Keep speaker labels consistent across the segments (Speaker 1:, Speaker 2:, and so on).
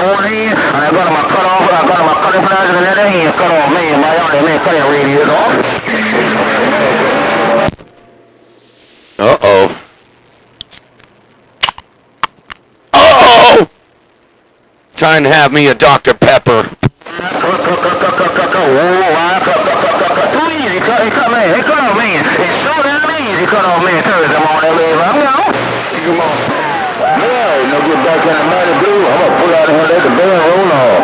Speaker 1: one in, and I got my cut off, I got my cutting flags and everything, and cut off me and my yard, man, cutting radius off.
Speaker 2: Uh-oh. Uh-oh! Trying to have me a Dr. Pepper.
Speaker 1: Cut off me Thursday morning, leave. I'm gone. Come on. Yeah, no get back in the mighty blue. I'm gonna pull out of here, let the bell roll on.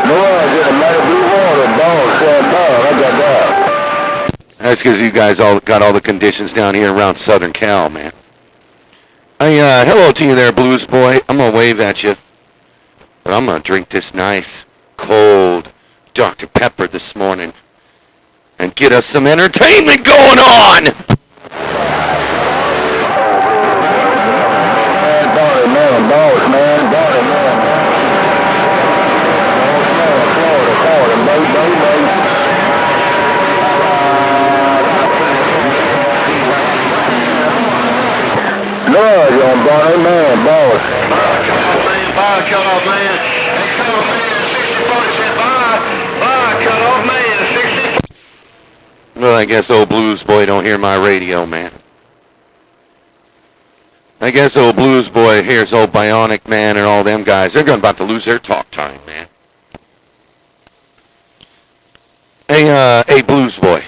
Speaker 1: No, I get a mighty blue water, ball, champagne. I got that.
Speaker 2: That's because you guys all got all the conditions down here around Southern Cal, man. Hey, hello to you there, Blues Boy. I'm gonna wave at you. But I'm gonna drink this nice, cold Dr. Pepper this morning and get us some entertainment going on!
Speaker 1: Lord, you on Bonnie, man, boss.
Speaker 3: Bye, cut off, man. Hey, cut off, man. 60-40 said bye, cut off, man. 60.
Speaker 2: Well, I guess old Blues Boy don't hear my radio, man. I guess old Blues Boy hears old Bionic Man and all them guys. They're about to lose their talk time, man. Hey, Blues Boy.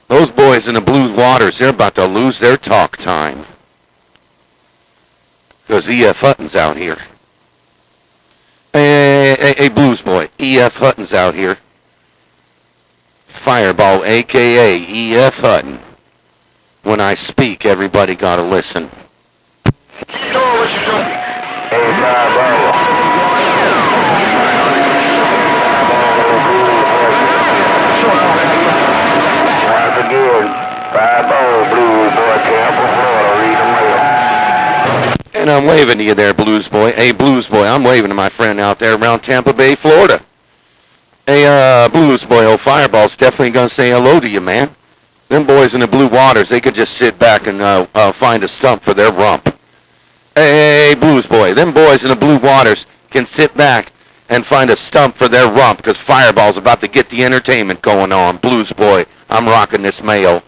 Speaker 2: Those boys in the Blue Waters, they're about to lose their talk time. Because E.F. Hutton's out here. Hey, Blues Boy. E.F. Hutton's out here. Fireball, a.k.a. E.F. Hutton. When I speak, everybody gotta listen.
Speaker 3: Keep doing what you're doing.
Speaker 1: Hey, Fireball. Once again, Fireball, Blues Boy, Tampa, Florida, read the mail.
Speaker 2: And I'm waving to you there, Blues Boy. Hey, Blues Boy, I'm waving to my friend out there around Tampa Bay, Florida. Hey, Blues Boy, old Fireball's definitely gonna say hello to you, man. Them boys in the Blue Waters, they could just sit back and find a stump for their rump. Hey, Blues Boy, them boys in the Blue Waters can sit back and find a stump for their rump because Fireball's about to get the entertainment going on. Blues Boy, I'm rocking this mail.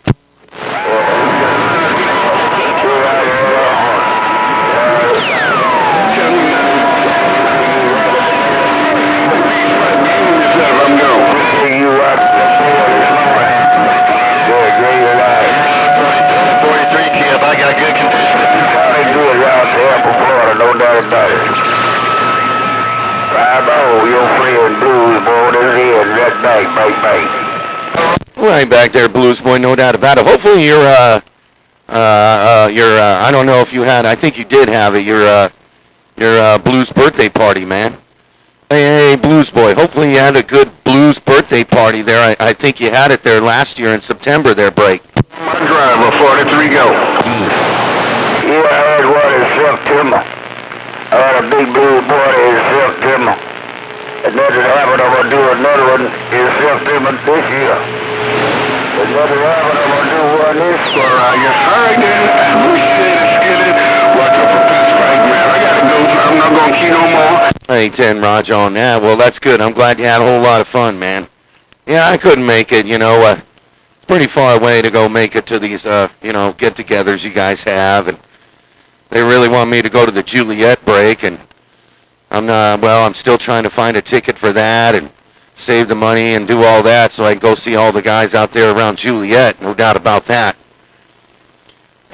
Speaker 3: I got good conditions.
Speaker 1: Probably do it around Tampa, Florida, no doubt about it. Fireball, your friend Blues Boy, is in. Right back, bye.
Speaker 2: Right back there, Blues Boy, no doubt about it. Hopefully your I don't know if you had, I think you did have it, your Blues birthday party, man. Hey, Blues Boy, hopefully you had a good Blues birthday party there. I think you had it there last year in September there, Break.
Speaker 1: My driver, 43 go. Yeah, I had one in September. I had a big Blues party in September. And then it happened, I'm going to do another one in September this year. And then it happened, I'm going to do one this year.
Speaker 3: Yes, sir, again. Appreciate it, Skillet. Watch out for Pittsburgh, man. I got to go. I'm not going to keep no more.
Speaker 2: Hey, 10 Raj on that. Well, that's good. I'm glad you had a whole lot of fun, man. Yeah, I couldn't make it, pretty far away to go make it to these, get-togethers you guys have, and they really want me to go to the Juliet break, and I'm still trying to find a ticket for that, and save the money and do all that so I can go see all the guys out there around Juliet, no doubt about that.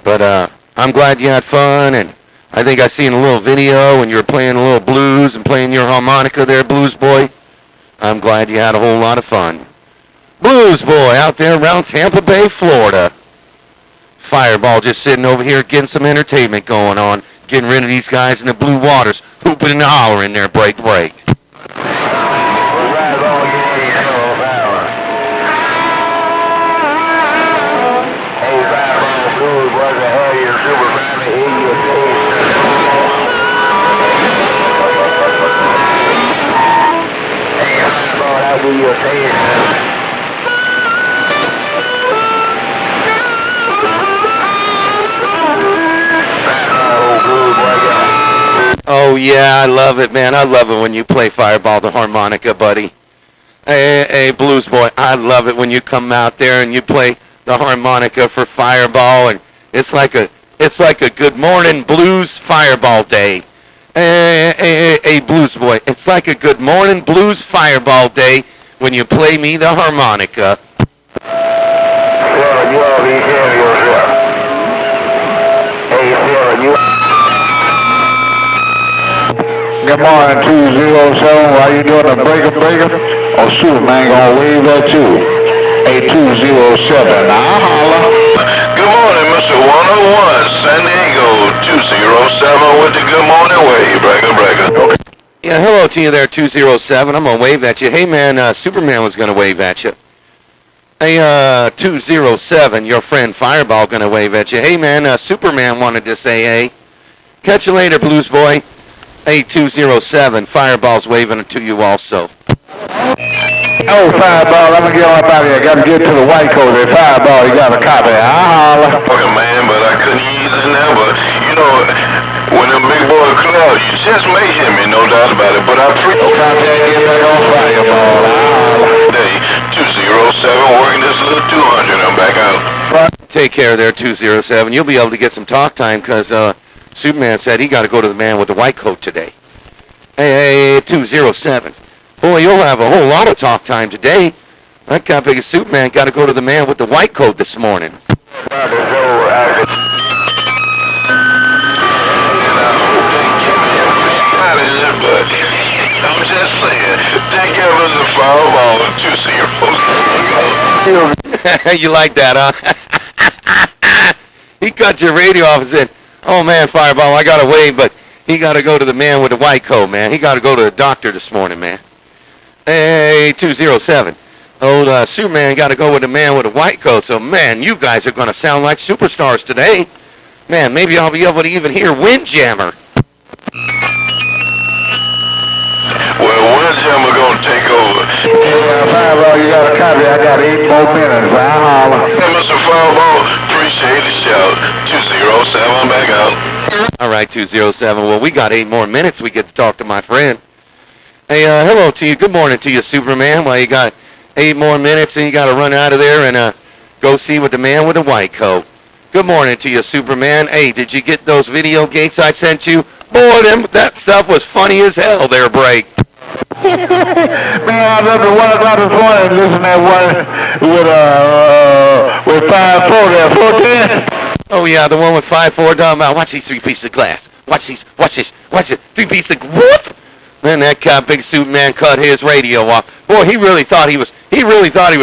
Speaker 2: But, I'm glad you had fun, and I think I seen a little video, and you were playing a little blues and playing your harmonica there, Blues Boy. I'm glad you had a whole lot of fun. Blues Boy out there around Tampa Bay, Florida. Fireball just sitting over here getting some entertainment going on, getting rid of these guys in the Blue Waters, hooping and hollering there, break. Oh, yeah, I love it, man. I love it when you play Fireball the harmonica, buddy. Hey, Blues Boy, I love it when you come out there and you play the harmonica for Fireball, and it's like a good morning blues Fireball day. Hey, Blues Boy, it's like a good morning blues Fireball day when you play me the harmonica.
Speaker 1: Seven, you all be careful yourself. Hey, seven, you. Good morning, 207. While you doing the breaker, or Superman gonna wave at you. Hey, 207. I'll holler.
Speaker 3: Good morning, Mr. 101, San Diego, 207 with the good morning wave, breaker.
Speaker 1: Okay.
Speaker 2: Yeah, hello to you there, 207. I'm going to wave at you. Hey, man, Superman was going to wave at you. Hey, 207, your friend Fireball going to wave at you. Hey, man, Superman wanted to say hey. Catch you later, Blues Boy. Hey, 207, Fireball's waving to you also.
Speaker 1: Oh, Fireball, I'm gonna get on out of here. Gotta get to the white coat there. Fireball, you got a copy. I'll holler.
Speaker 3: Okay, man, but I couldn't use it now, but, you know, when the big boy cloud, you just may hear me, no doubt about it, but I appreciate
Speaker 1: No contact, get back on Fireball. I'll holler.
Speaker 3: Day 207, working this little 200, I'm back out.
Speaker 2: Take care there, 207. You'll be able to get some talk time because Superman said he got to go to the man with the white coat today. Hey, 207. Boy, you'll have a whole lot of talk time today. That guy big as Superman got to go to the man with the white coat this morning.
Speaker 3: I'm just saying, take care of the Fireball and 2-0.
Speaker 2: You like that, huh? He cut your radio off and said, oh, man, Fireball, I got to wave, but he got to go to the man with the white coat, man. He got to go to the doctor this morning, man. Hey, 207. Old Superman got to go with the man with the white coat, so, man, you guys are going to sound like superstars today. Man, maybe I'll be able to even hear Windjammer.
Speaker 3: Well, Windjammer gonna take over.
Speaker 1: Hey, Fireball, you got a copy. I got 8 more minutes. I'll holler.
Speaker 3: Hey, Mr. Fireball, appreciate the shout. 207, back out.
Speaker 2: All right, 207. Well, we got 8 more minutes we get to talk to my friend. Hey, hello to you. Good morning to you, Superman. Well, you got 8 more minutes and you got to run out of there and go see with the man with the white coat. Good morning to you, Superman. Hey, did you get those video gates I sent you? Boy, that stuff was funny as hell there, Break.
Speaker 1: Man, I love the 1 o'clock this morning and listen to that one with 5-4 there, 410.
Speaker 2: Oh, yeah, the one with 5-4 talking about, watch these 3 pieces of glass. Watch this, 3 pieces of, whoop! Then that big Superman cut his radio off. Boy, he really thought he was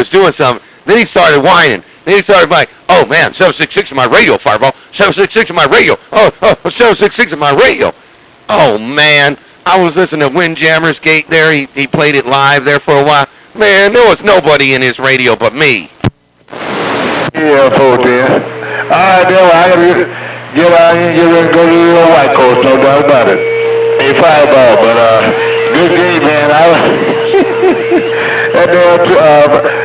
Speaker 2: doing something. Then he started whining. Then he started like, oh, man, 766 in my radio, Fireball. 766 in my radio. Oh, 766 in my radio. Oh, man. I was listening to Windjammer's Gate there. He played it live there for a while. Man, there was nobody in his radio but me.
Speaker 1: Yeah, 410. All right, then, I got to get out here and get ready to go to the little white coast, no doubt about it. Hey, Fireball, but good game, man.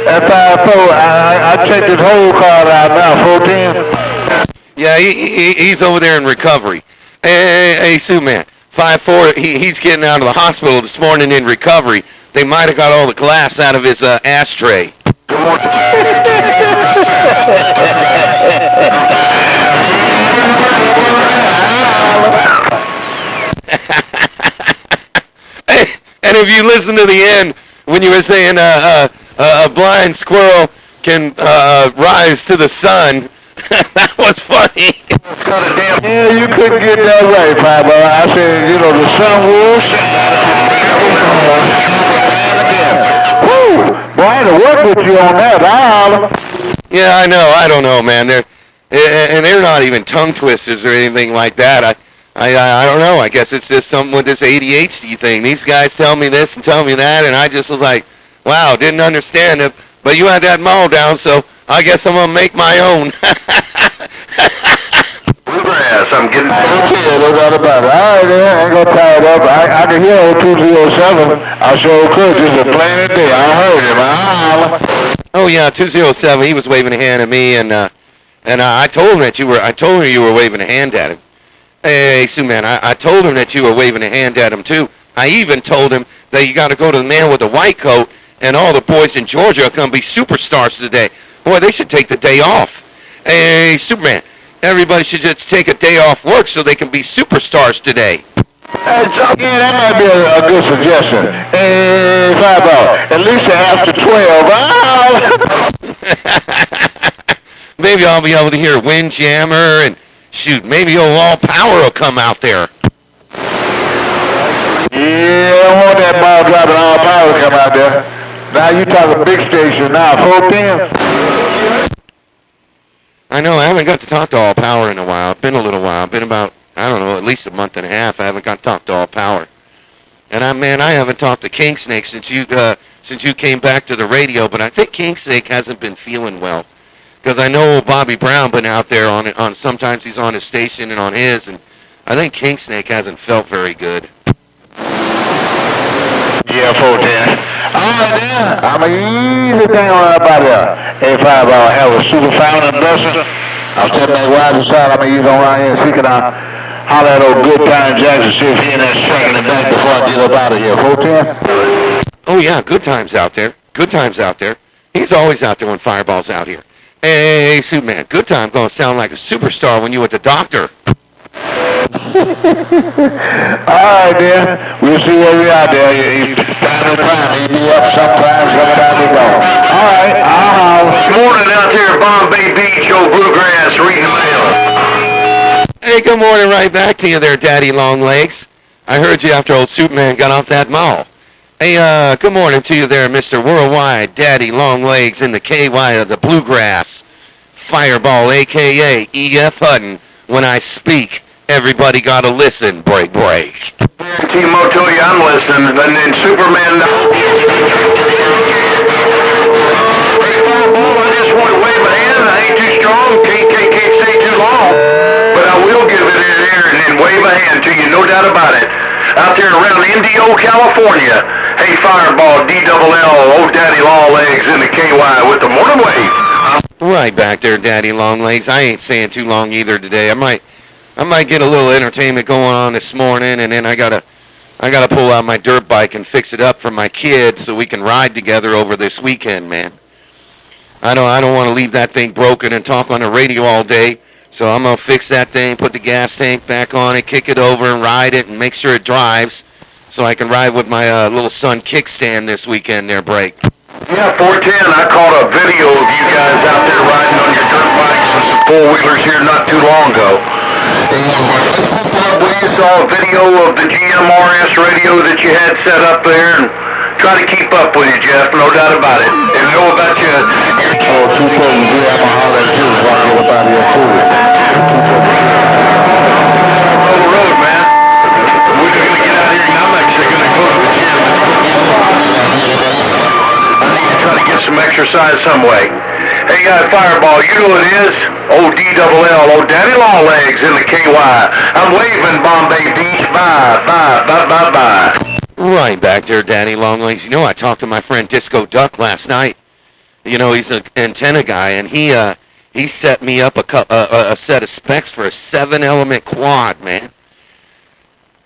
Speaker 1: At 5-4, I checked his whole card out now, 410.
Speaker 2: Yeah, he's over there in recovery. Hey, Superman. 5-4, he's getting out of the hospital this morning in recovery. They might have got all the glass out of his ashtray.
Speaker 3: Good morning.
Speaker 2: Hey, and if you listen to the end, when you were saying a blind squirrel can rise to the sun, that was funny.
Speaker 1: Yeah, you couldn't get that right, Fireball. I said, you know, the sun will shine. Woo! Boy, I had to work with you on that.
Speaker 2: Yeah, I know. I don't know, man. They're not even tongue twisters or anything like that. I don't know. I guess it's just something with this ADHD thing. These guys tell me this and tell me that, and I just was like, wow, didn't understand it. But you had that mall down, so I guess I'm going to make my own.
Speaker 3: Bluegrass, I'm getting...
Speaker 1: Yeah, no doubt about it. All right, then. I ain't gonna tie it up. I can hear old 207. I sure could. Just a plain and day. I heard him.
Speaker 2: Oh, yeah, 207. He was waving a hand at me, and I told him that you were waving a hand at him. Hey, Sue, man, I told him that you were waving a hand at him, too. I even told him that you got to go to the man with the white coat, and all the boys in Georgia are going to be superstars today. Boy, they should take the day off. Hey, Superman, everybody should just take a day off work so they can be superstars today.
Speaker 1: Hey, so, yeah, that might be a good suggestion. Hey, Fireball, at least after 12.
Speaker 2: Maybe I'll be able to hear Windjammer, and shoot, maybe All Power will come out there.
Speaker 1: Yeah, I want that ball dropping All Power to come out there. Now you talking big station now, 410.
Speaker 2: I know, I haven't got to talk to All Power in a while. It's been a little while. It's been about, I don't know, at least a month and a half. I haven't got to talk to All Power. And I haven't talked to King Snake since you came back to the radio, but I think King Snake hasn't been feeling well. Because I know Bobby Brown been out there on sometimes he's on his station and on his, and I think King Snake hasn't felt very good.
Speaker 1: Yeah, 410. All right, then. I'm an easy thing on up out there. Hey, Fireball, have a super fountain blessing. I'll step back wide aside. I'm going to use on around here and see can I holler at old Good Time Jackson, see if he in there shaking it back before I get up out of here. 410?
Speaker 2: Oh, yeah, Good Time's out there. Good Time's out there. He's always out there when Fireball's out here. Hey, Superman, Good Time going to sound like a superstar when you at the doctor.
Speaker 1: All right, then. We'll see where we are there. Time to time. He'll be up sometimes, sometimes he don't. All right,
Speaker 3: Morning out there at Bombay Beach, old Bluegrass, reading the mail.
Speaker 2: Hey, good morning right back to you there, Daddy Longlegs. I heard you after old Superman got off that mall. Hey, good morning to you there, Mr. Worldwide, Daddy Longlegs in the KY of the Bluegrass. Fireball, a.k.a. E.F. Hutton. When I speak, everybody gotta listen, break.
Speaker 3: Timo, tell you I'm listening, and then Superman. Fireball, I just want to wave my hand. I ain't too strong, can't stay too long, but I will give it in there and then wave a hand to you, no doubt about it. Out there around Indio, California. Hey, Fireball, D-double-L, old Daddy Longlegs in the KY with the morning wave.
Speaker 2: Right back there, Daddy Longlegs. I ain't saying too long either today. I might get a little entertainment going on this morning, and then I gotta pull out my dirt bike and fix it up for my kids so we can ride together over this weekend, man. I don't want to leave that thing broken and talk on the radio all day. So I'm gonna fix that thing, put the gas tank back on it, kick it over and ride it and make sure it drives so I can ride with my little son kickstand this weekend there, Break.
Speaker 3: Yeah, 410, I caught a video of you guys out there riding on your dirt bikes and some four-wheelers here not too long ago. And we saw a video of the GMRS radio that you had set up there, and try to keep up with you, Jeff, no doubt about it. And know about you.
Speaker 1: Oh, 240, yeah, I'm going to holler at you so I can get up out of here, too.
Speaker 3: On the road, man. We're going to get out here, and I'm actually going to go to the gym. I need to try to get some exercise some way. Hey, Fireball, you know what it is? Old D-double-L, old Daddy Longlegs in the KY. I'm waving Bombay Beach. Bye.
Speaker 2: Right back there, Daddy Longlegs. You know, I talked to my friend Disco Duck last night. You know, he's an antenna guy, and he set me up a set of specs for a 7-element quad, man.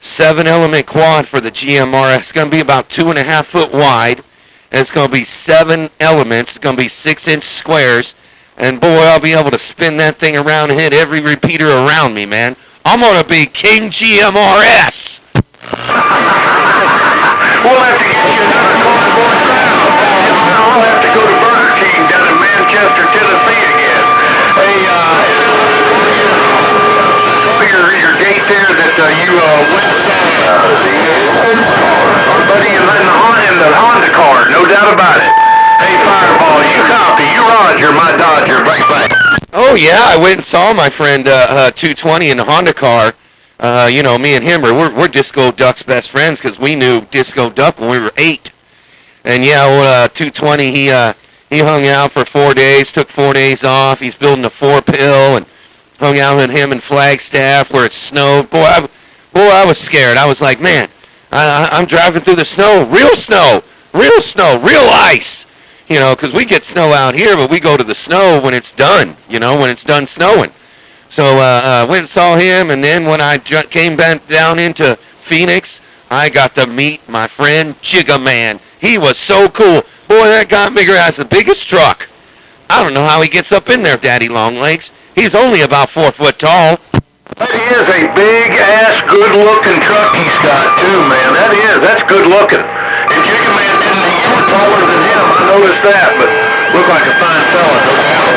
Speaker 2: 7-element quad for the GMRS. It's going to be about 2.5 foot wide. And it's going to be 7 elements. It's going to be 6-inch squares. And boy, I'll be able to spin that thing around and hit every repeater around me, man. I'm going to be King GMRS.
Speaker 3: We'll have to get you another cardboard crown. I'll have to go to Burger King down in Manchester, Tennessee again. Hey, your date there that you went and saw our buddy in the Honda car, no doubt about it. Hey, Fireball, you copy, you Roger, my Dodger, bang.
Speaker 2: Oh, yeah, I went and saw my friend 220 in the Honda car. You know, me and him, we're Disco Duck's best friends because we knew Disco Duck when we were 8. And yeah, 220, he hung out for 4 days, took 4 days off. He's building a 4-pill and hung out with him in Flagstaff where it snowed. Boy, I was scared. I was like, man, I'm driving through the snow, real ice. You know, because we get snow out here, but we go to the snow when it's done, you know, when it's done snowing. So went and saw him, and then when I came back down into Phoenix, I got to meet my friend Jigga Man. He was so cool. Boy, that guy figure has the biggest truck. I don't know how he gets up in there, Daddy Longlegs. He's only about 4 foot tall.
Speaker 3: That is a big-ass, good-looking truck he's got, too, man. That's good-looking. And Jigga Man didn't, you were taller than him, I noticed that, but looked like a fine fella, no doubt.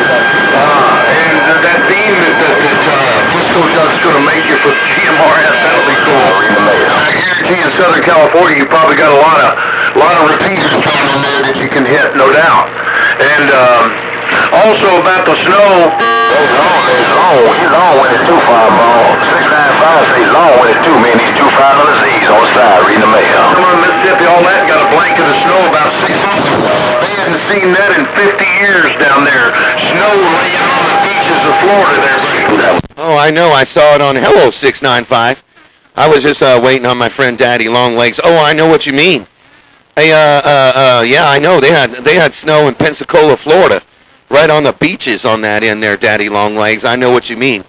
Speaker 3: And that beam that Disco Duck's going to make you for GMRS, that'll be cool. I guarantee in Southern California you probably got a lot of repeaters down in there that you can hit, no doubt. And also about the snow.
Speaker 1: He's on when it's too far, ball. 695 says long when it's too, man. These 2 Z's on the side reading the mail.
Speaker 3: Come on, Mississippi, all that got a blanket of snow about 6 inches. They hadn't seen that in 50 years down there. Snow laying on the beaches of Florida there.
Speaker 2: Oh, I know. I saw it on Hello 695. I was just waiting on my friend Daddy Longlegs. Oh, I know what you mean. Hey, yeah, I know. They had snow in Pensacola, Florida, right on the beaches on that end there, Daddy Longlegs. I know what you mean.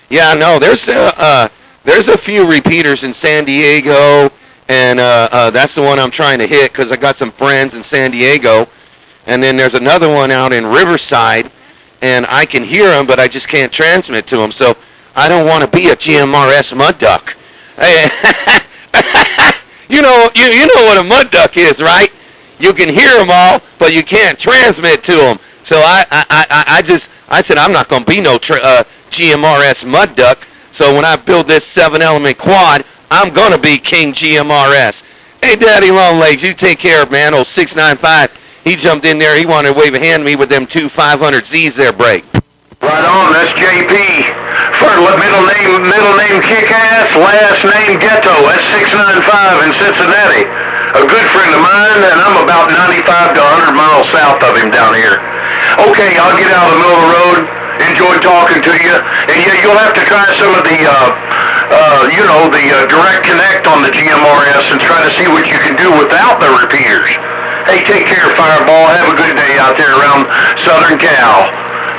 Speaker 2: Yeah, no, there's a few repeaters in San Diego, and that's the one I'm trying to hit because I got some friends in San Diego. And then there's another one out in Riverside, and I can hear them, but I just can't transmit to them. So I don't want to be a GMRS mud duck. Hey, you know what a mud duck is, right? You can hear them all, but you can't transmit to them. So I said I'm not going to be no GMRS mud duck. So when I build this 7-element quad, I'm going to be King GMRS. Hey, Daddy Longlegs, you take care of man. Old 695. He jumped in there. He wanted to wave a hand at me with them 2 500Zs there, break.
Speaker 3: Right on, that's JP. Middle name Kick-Ass, last name Ghetto. That's 695 in Cincinnati. A good friend of mine, and I'm about 95 to 100 miles south of him down here. Okay, I'll get out of the middle of the road. Enjoyed talking to you. And yeah, you'll have to try some of the, direct connect on the GMRS and try to see what you can do without the repeaters. Hey, take care, Fireball. Have a good day out there around Southern Cal.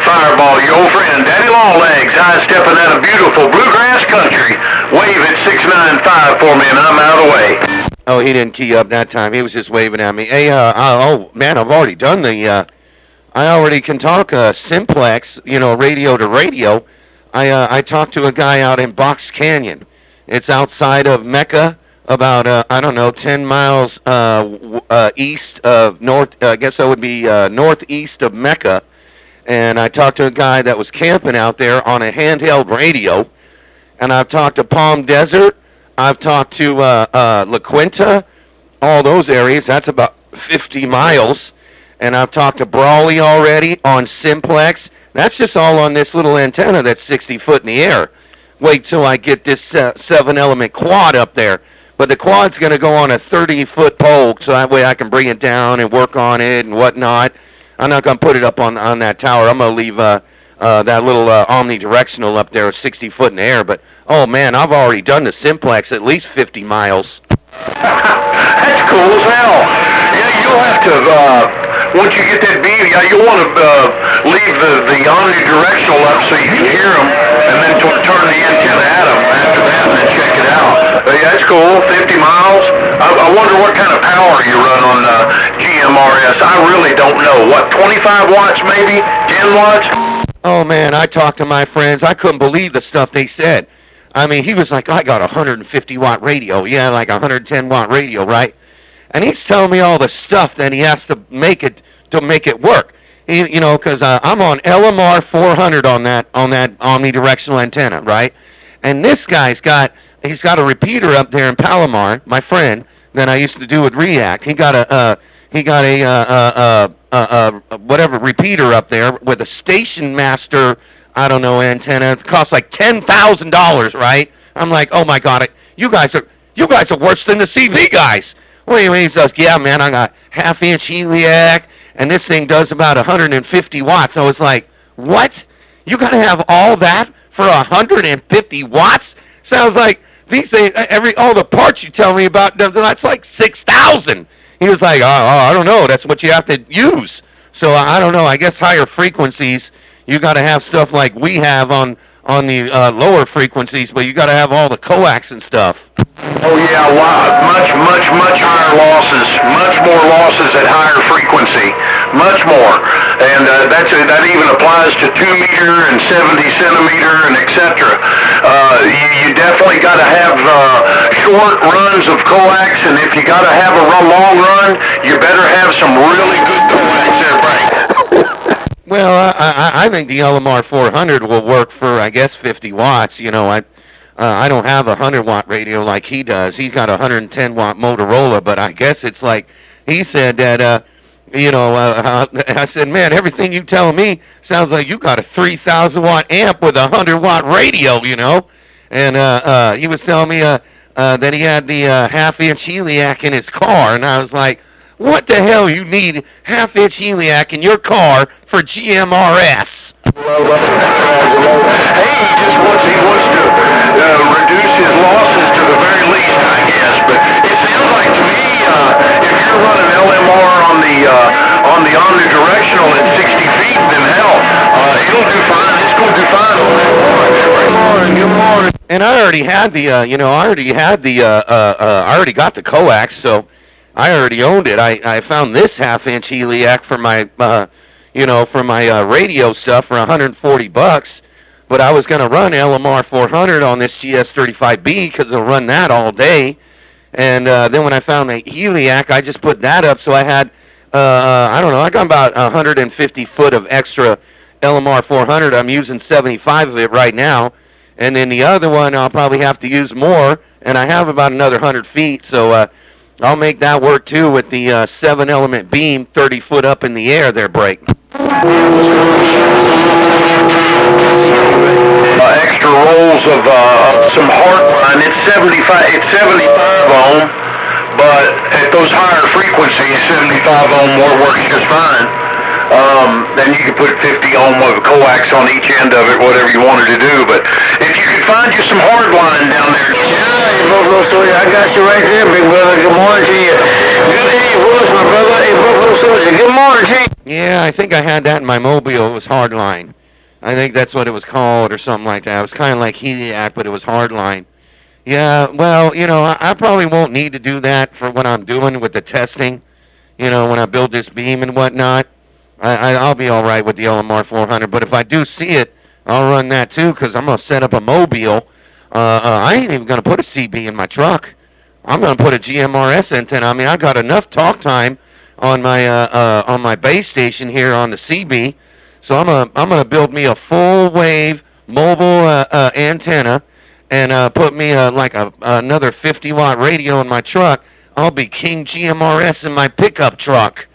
Speaker 3: Fireball, your old friend, Daddy Longlegs, high-stepping out of beautiful bluegrass country. Wave at 695 for me, and I'm out of the way.
Speaker 2: Oh, he didn't key up that time. He was just waving at me. Hey, oh, man, I've already done the, I already can talk simplex, radio to radio. I talked to a guy out in Box Canyon. It's outside of Mecca, about, 10 miles east of northeast of Mecca. And I talked to a guy that was camping out there on a handheld radio. And I've talked to Palm Desert. I've talked to La Quinta, all those areas. That's about 50 miles. And I've talked to Brawley already on simplex. That's just all on this little antenna that's 60 foot in the air. Wait till I get this 7-element quad up there. But the quad's going to go on a 30-foot pole, so that way I can bring it down and work on it and whatnot. I'm not going to put it up on that tower. I'm going to leave that little omnidirectional up there 60 foot in the air. But, oh, man, I've already done the simplex at least 50 miles.
Speaker 3: That's cool as hell. Yeah, you'll have to, once you get that beam, you'll want to leave the omnidirectional up so you can hear them, and then turn the antenna at them after that and then check it out. Yeah, that's cool, 50 miles. I wonder what kind of power you run on GMRS. I really don't know. What, 25 watts maybe? 10 watts?
Speaker 2: Oh, man, I talked to my friends. I couldn't believe the stuff they said. I mean, he was like, I got a 150-watt radio. Yeah, like a 110-watt radio, right? And he's telling me all the stuff that he has to make it work. Because I'm on LMR 400 on that omnidirectional antenna, right? And this guy's got a repeater up there in Palomar, my friend, that I used to do with React. He got a whatever repeater up there with a Station Master, I don't know, antenna. It costs like $10,000, right? I'm like, oh my God, you guys are worse than the CV guys. Well, he's like, yeah, man, I got half-inch Heliac, and this thing does about 150 watts. I was like, what? You got to have all that for 150 watts? Sounds like these things, all the parts you tell me about, that's like 6,000. He was like, I don't know. That's what you have to use. So I don't know. I guess higher frequencies, you got to have stuff like we have on on the lower frequencies, but you got to have all the coax and stuff.
Speaker 3: Oh yeah, much higher losses, much more losses at higher frequency, much more, and that even applies to 2 meter and 70 centimeter and etc. You definitely got to have short runs of coax, and if you got to have a long run, you better have some really good coax there, Frank.
Speaker 2: Well, I think the LMR 400 will work for, I guess, 50 watts. You know, I don't have a 100-watt radio like he does. He's got a 110-watt Motorola, but I guess it's like he said that, I said, man, everything you tell me sounds like you got a 3,000-watt amp with a 100-watt radio, you know. And he was telling me that he had the half-inch Heliac in his car, and I was like, what the hell you need half-inch Heliac in your car for GMRS?
Speaker 3: Hey, he wants to reduce his losses to the very least, I guess. But it sounds like to me, if you're running LMR on the omnidirectional at 60 feet, then hell, it'll do fine. It's going to do fine on that one. Good morning.
Speaker 2: And I already had the, I already got the coax, so I already owned it. I found this half-inch Heliac for my, radio stuff for $140. But I was going to run LMR 400 on this GS35B because it'll run that all day. And then when I found the Heliac, I just put that up. So I had, I got about 150 foot of extra LMR 400. I'm using 75 of it right now. And then the other one, I'll probably have to use more. And I have about another 100 feet. So I'll make that work too with the 7-element beam 30 foot up in the air there, Break.
Speaker 3: Extra rolls of some hardline. It's 75 ohm, but at those higher frequencies, 75 ohm works just fine. Then you can put 50 ohm of coax on each end of it, whatever you wanted to do. But if you could find you some hardline down there.
Speaker 1: Hey, Buffalo Soldier, I got you right there, big brother. Good morning to you. Good day, Willis, my brother. Hey, Buffalo Soldier, good morning to you.
Speaker 2: Yeah, I think I had that in my Mobile. It was hardline. I think that's what it was called or something like that. It was kind of like Heliac, but it was hardline. Yeah, well, I probably won't need to do that for what I'm doing with the testing. When I build this beam and whatnot. I'll be all right with the LMR 400. But if I do see it, I'll run that too because I'm going to set up a Mobile. I ain't even going to put a CB in my truck. I'm going to put a GMRS antenna. I mean, I got enough talk time on my base station here on the CB. So I'm gonna build me a full wave mobile antenna and put me another 50-watt radio in my truck. I'll be King GMRS in my pickup truck.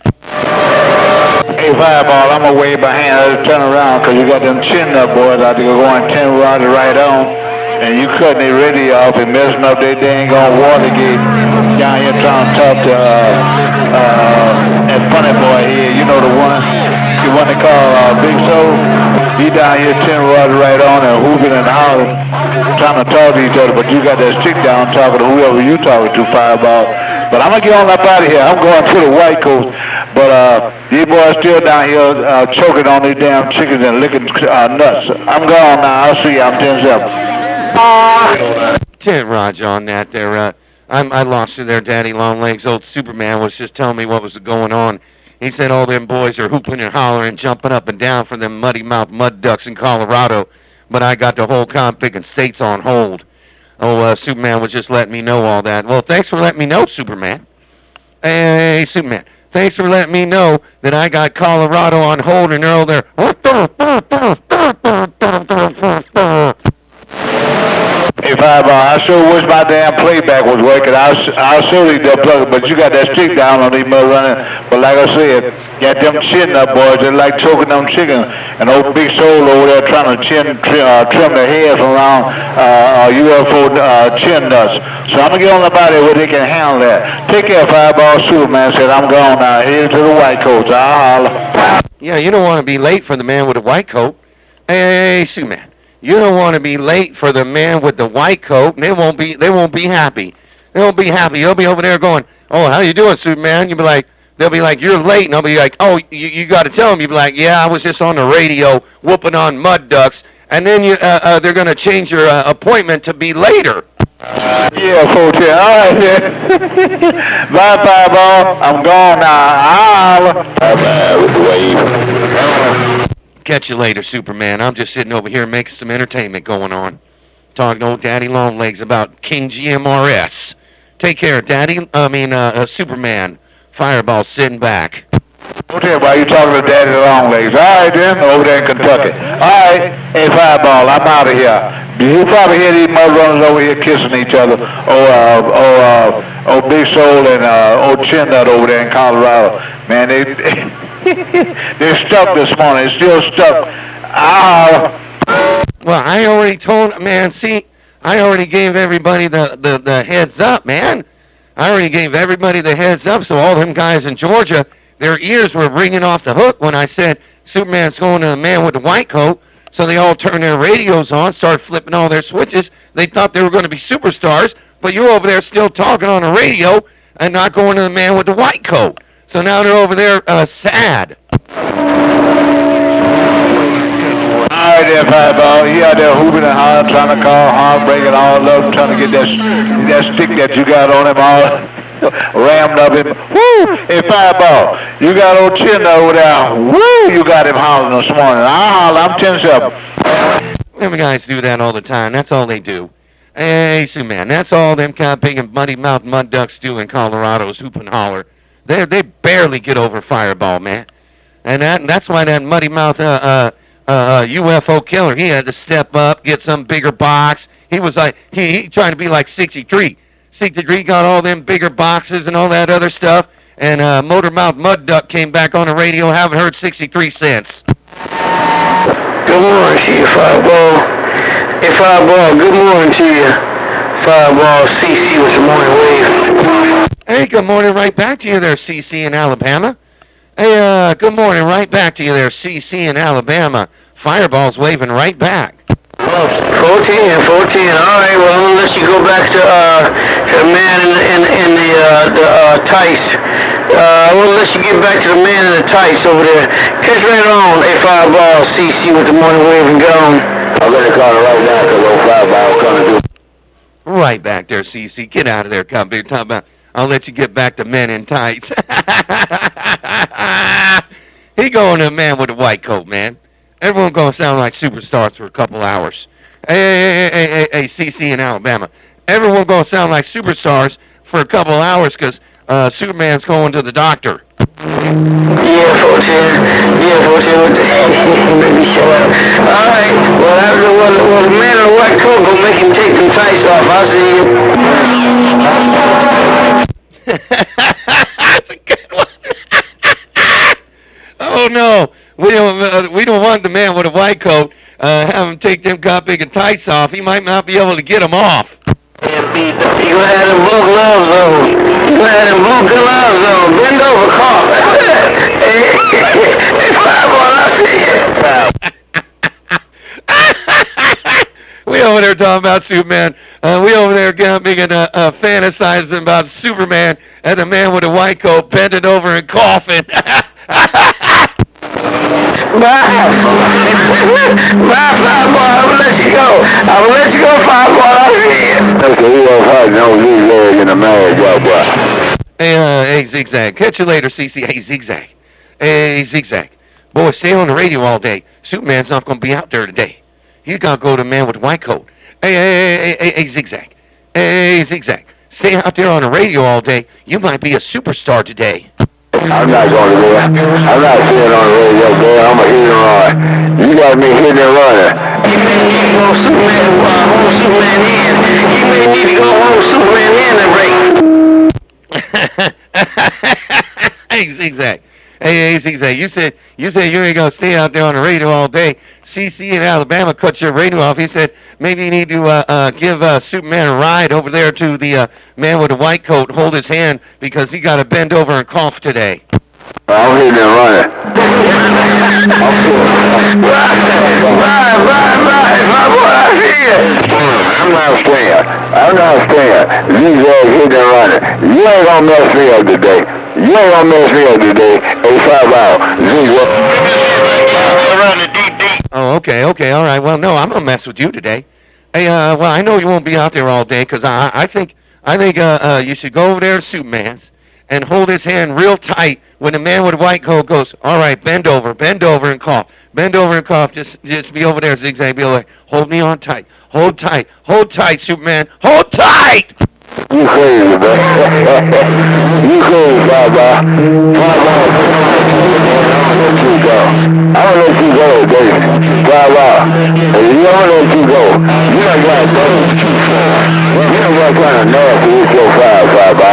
Speaker 1: Hey, Fireball, I'm a way behind. I just turn around because you got them chin up boys out there going 10 rods right on. And you cutting their radio off and messing up their dang on Watergate down here trying to talk to that funny boy here. You know the one they call Big Soul. He down here 10 rods right on and hooping and hollering, trying to talk to each other. But you got that stick down talking to whoever you talking to, Fireball. But I'm going to get on up out of here. I'm going to the White Coast. But these boys still down here choking on these damn chickens and licking nuts. I'm gone now. I'll see you. I'm 10-7.
Speaker 2: 10 Raj on that there. I lost you there, Daddy Longlegs. Old Superman was just telling me what was going on. He said all them boys are hooping and hollering, jumping up and down for them muddy-mouthed mud ducks in Colorado. But I got the whole picking states on hold. Oh, Superman was just letting me know all that. Well, thanks for letting me know, Superman. Hey, Superman. Thanks for letting me know that I got Colorado on hold and they're all there.
Speaker 1: Hey, Fireball, I sure wish my damn playback was working. I'll show you the plug, but you got that stick down on these mud running. But like I said, got them chin up boys, they're like choking them chickens. And old Big Soul over there trying to trim their heads around UFO chin nuts. So I'm going to get on the body where they can handle that. Take care, Fireball. Superman said, I'm gone now. Headed to the White Coast. I'll holler.
Speaker 2: Yeah, you don't want to be late for the man with the white coat. Hey, Superman. You don't want to be late for the man with the white coat. They won't be happy. They won't be happy. They'll be over there going, oh, how you doing, Superman? You'll be like, they'll be like, you're late. And I'll be like, oh, you got to tell them. You'll be like, yeah, I was just on the radio whooping on mud ducks and then they're going to change your appointment to be later.
Speaker 1: Yeah, 410. All right, yeah. Bye, Fireball. I'm gone now. Bye-bye with the wave.
Speaker 2: Catch you later, Superman. I'm just sitting over here making some entertainment going on. Talking to old Daddy Longlegs about King GMRS. Take care, Superman. Fireball sitting back.
Speaker 1: Okay, why you talking to Daddy Longlegs? All right, then, over there in Kentucky. All right, hey, Fireball, I'm out of here. You probably hear these mud runners over here kissing each other. Big Soul and old Chin Nut over there in Colorado. Man, they're stuck this morning. They're still stuck.
Speaker 2: Well, I already told, man, see, I already gave everybody the heads up, man. I already gave everybody the heads up, so all them guys in Georgia, their ears were ringing off the hook when I said Superman's going to the man with the white coat. So they all turned their radios on, started flipping all their switches. They thought they were going to be superstars, but you're over there still talking on the radio and not going to the man with the white coat. So now they're over there sad.
Speaker 1: All right there, Fireball. He out there hooping and hollering, trying to call, heartbreaking all up, trying to get that stick that you got on him all rammed up him. Woo! Hey, Fireball, you got old Chin over there. Woo! You got him hollering this morning. I'll holler. I'm 10-7.
Speaker 2: Them guys do that all the time. That's all they do. Hey, Superman, that's all them kind of big and muddy mouth mud ducks do in Colorado is hoop and holler. They barely get over Fireball, man. And that's why that muddy mouth UFO killer, he had to step up, get some bigger box. He was like, he trying to be like 63. 63 got all them bigger boxes and all that other stuff. And Motor Mouth Mud Duck came back on the radio, haven't heard 63 cents.
Speaker 1: Good morning to you, Fireball. Hey, Fireball, good morning to you. Fireball, CC with the morning wave.
Speaker 2: Hey, good morning right back to you there, CC in Alabama. Hey, good morning right back to you there, CC in Alabama. Fireball's waving right back.
Speaker 1: 14. All right, well, I'm going to let you go back to the man in the tights. I want to let you get back to the man in the tights over there. Catch right on, a Fireball, CC with the morning wave and gone. I'm going to call it right now because old Fireball coming through.
Speaker 2: Right back there, CC. Get out of there, come big. Talking about, I'll let you get back to men in tights. He going to a man with a white coat, man. Everyone going to sound like superstars for a couple hours. Hey, CC in Alabama. Everyone going to sound like superstars for a couple hours because Superman's going to the doctor.
Speaker 1: Yeah, 14. Maybe show up. All right. Well, the man in the white coat gonna make him take them tights off. I'll see you.
Speaker 2: That's a good one. Oh no, we don't want the man with a white coat. Have him take them big and tights off. He might not be able to get them off.
Speaker 1: You gonna have them blue gloves on. Bend over, cough. Hey, Fireball, I see you.
Speaker 2: We over there talking about Superman. We over there being fantasizing about Superman and the man with a white coat bending over and coughing.
Speaker 1: Bye, Fireball. I will let you go, Fireball. I'll see you. Okay, we don't have no zigzag in the marriage, boy.
Speaker 2: Hey, Zigzag. Catch you later, CC. Hey, Zigzag. Hey, Zigzag. Boy, stay on the radio all day. Superman's not going to be out there today. You got to go to the man with the white coat. Hey, Zigzag. Hey, Zigzag. Stay out there on the radio all day. You might be a superstar today.
Speaker 1: I'm not going to be. I'm not sitting on the radio, boy. I'm a hit and run. You got me hitting and running. You may need to go hold Superman in. You may need to go hold Superman in and break.
Speaker 2: Hey, Zigzag. Hey, Zigzag. You said you ain't gonna stay out there on the radio all day. CC in Alabama cut your radio off. He said maybe you need to give Superman a ride over there to the man with the white coat. Hold his hand because he got to bend over and cough today.
Speaker 1: I'm hitting and running. I'm not staying. Zigzag hitting and running. You ain't gonna mess me up today. Hey, 5 out. Zigzag. Around the deep.
Speaker 2: Oh, okay, all right. Well, no, I'm gonna mess with you today. Hey, well, I know you won't be out there all day, 'cause I think you should go over there to Superman's and hold his hand real tight when the man with the white coat goes, all right, bend over and cough. Bend over and cough. Just be over there, zigzag. Be like, hold me on tight. Hold tight, Superman. Hold tight!
Speaker 1: You crazy, bro. You crazy, Baba. Let you go. I'll let you go, baby. Baba. If you don't let you go, you don't got things too far. You don't got kind of nasty with your fire, Baba.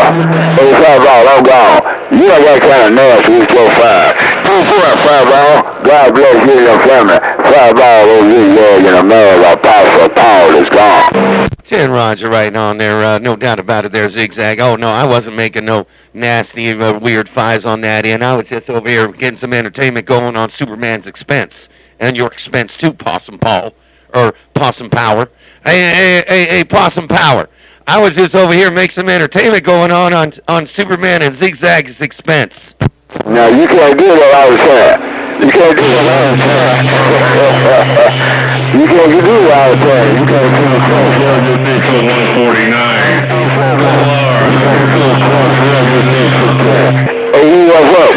Speaker 1: Hey, Baba, I'm gone. You don't got kind of nasty with your fire. Peace out, Baba. God bless you and your family. Baba, over here in America, Apostle Paul is gone.
Speaker 2: 10 Roger right on there, no doubt about it there, Zigzag. Oh, no, I wasn't making no nasty, weird fives on that end. I was just over here getting some entertainment going on Superman's expense. And your expense too, Possum Paul. Or Possum Power. Hey, Possum Power. I was just over here making some entertainment going on Superman and Zigzag's expense.
Speaker 1: No, you can't do that all the time. You can't do that all the time. You can't do that all the time. You can't do it all the time. 149. Hey, you what's up?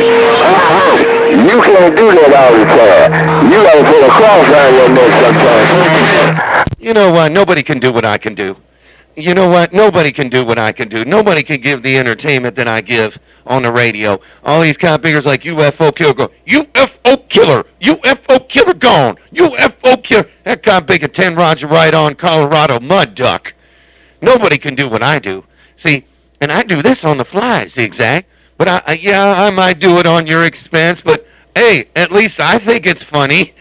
Speaker 1: You can't do that all the time. You gotta put a cross around your neck sometimes.
Speaker 2: You know what? Nobody can do what I can do. You know what? Nobody can do what I can do. Nobody can give the entertainment that I give on the radio. All these cop figures like UFO killer go, UFO killer gone, UFO killer. That cop big at 10 Roger right on Colorado mud duck. Nobody can do what I do. See, and I do this on the fly, Zigzag. But I might do it on your expense, but hey, at least I think it's funny.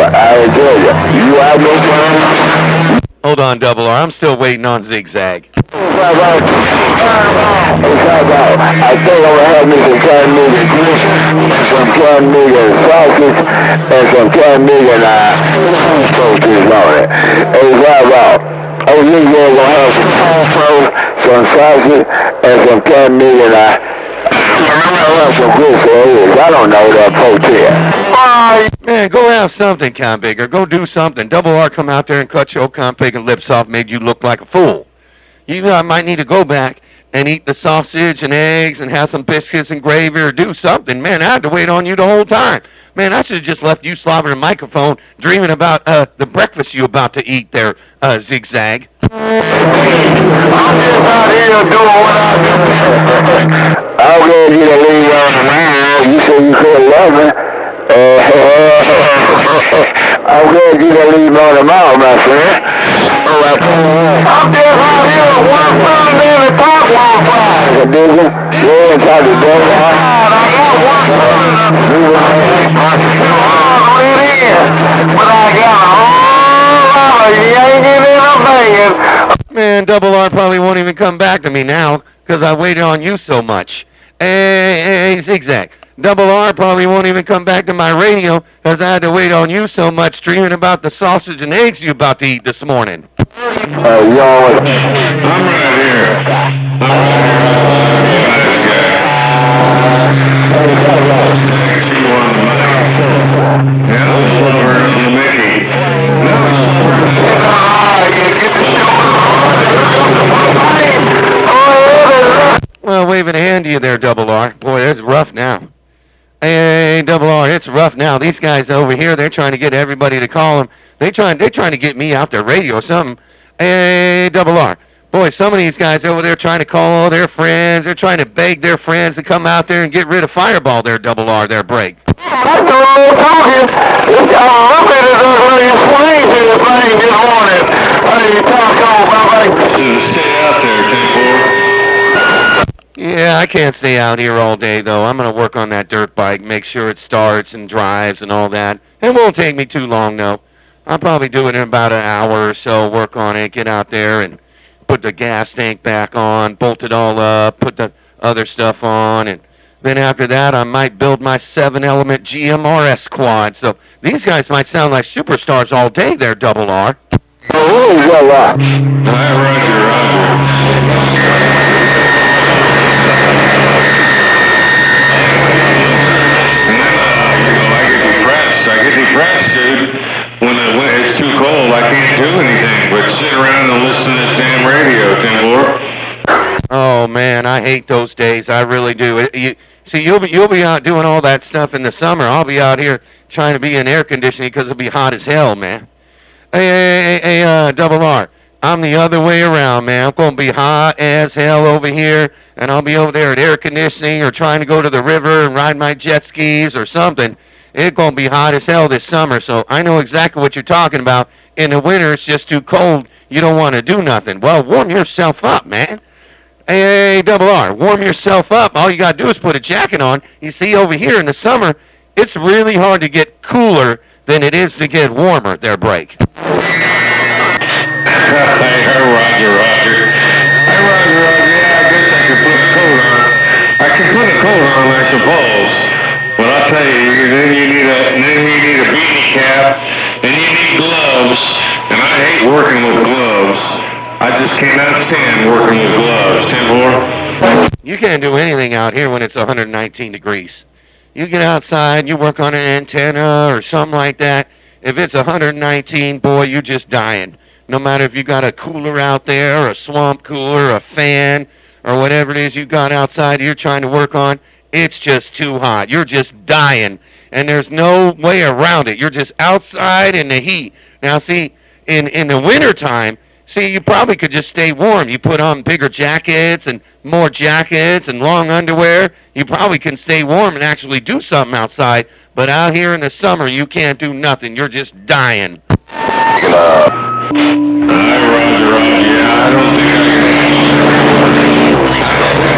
Speaker 1: I enjoy you. You have no problem.
Speaker 2: Hold on, Double R. I'm still waiting on Zigzag.
Speaker 1: I think I'm gonna have me some canned meat and grits, and some canned meat and sausage, and some canned meat and toasties on it. Hey, oh, you gonna have some corn flour, some sausage, and some canned meat and I'm gonna have some grits or I don't know, that potato.
Speaker 2: Man, go have something, Compigger. Go do something. Double R come out there and cut your Compigger lips off, made you look like a fool. You might need to go back and eat the sausage and eggs and have some biscuits and gravy or do something. Man, I had to wait on you the whole time. Man, I should have just left you slobbering a microphone dreaming about the breakfast you about to eat there, Zigzag.
Speaker 1: I'm just out here doing what I do. I'll go get a lead on the man. You said you couldn't love me. I'm going to get a lead on the mouth, my friend. I'm just out here one pound in the top one pound. You dig it? Yeah, it's out the door. I got one pound. But I got a whole lot of yanking and a banging.
Speaker 2: Man, Double R probably won't even come back to me now because I waited on you so much. Hey, Zigzag. Double R probably won't even come back to my radio because I had to wait on you so much dreaming about the sausage and eggs you about to eat this morning.
Speaker 1: I'm right
Speaker 2: Well, waving a hand to you there, Double R. Boy, that's rough now. Hey, Double R, it's rough now. These guys over here, they're trying to get everybody to call them. They're trying to get me out their radio or something. Hey, Double R. Boy, some of these guys over there trying to call all their friends. They're trying to beg their friends to come out there and get rid of Fireball there, Double R, their break.
Speaker 1: That's the way you're talking. Look at it when you swing to the thing this morning. You talk on, stay out there, 10-4.
Speaker 2: Yeah, I can't stay out here all day, though. I'm going to work on that dirt bike, make sure it starts and drives and all that. It won't take me too long, though. I'll probably do it in about an hour or so, work on it, get out there and put the gas tank back on, bolt it all up, put the other stuff on, and then after that I might build my 7-element GMRS quad. So these guys might sound like superstars all day there, Double R.
Speaker 1: Oh, well,
Speaker 3: I get depressed, dude. When it's too cold, I can't do anything but sit around and listen to this damn radio, Timor.
Speaker 2: Oh man, I hate those days. I really do. You'll be out doing all that stuff in the summer. I'll be out here trying to be in air conditioning because it'll be hot as hell, man. Hey, Double R. I'm the other way around, man. I'm gonna be hot as hell over here, and I'll be over there at air conditioning or trying to go to the river and ride my jet skis or something. It's gonna be hot as hell this summer, so I know exactly what you're talking about. In the winter, it's just too cold. You don't want to do nothing. Well, warm yourself up, man. Hey, Double R, warm yourself up. All you gotta do is put a jacket on. You see, over here in the summer, it's really hard to get cooler than it is to get warmer. There, Break.
Speaker 3: Hey, Roger. Yeah, I guess I can put a coat on. I can put a coat on, I suppose. But I'll tell you, then you need a beanie cap, and you need gloves. And I hate working with gloves. I just cannot stand working with gloves, Timor.
Speaker 2: You can't do anything out here when it's 119 degrees. You get outside, you work on an antenna or something like that. If it's 119, boy, you're just dying. No matter if you got a cooler out there, or a swamp cooler, or a fan, or whatever it is you got outside you're trying to work on, it's just too hot. You're just dying, and there's no way around it. You're just outside in the heat. Now, see, in the wintertime, you probably could just stay warm. You put on bigger jackets and more jackets and long underwear. You probably can stay warm and actually do something outside. But out here in the summer, you can't do nothing. You're just dying.
Speaker 3: Roger. Yeah, I don't think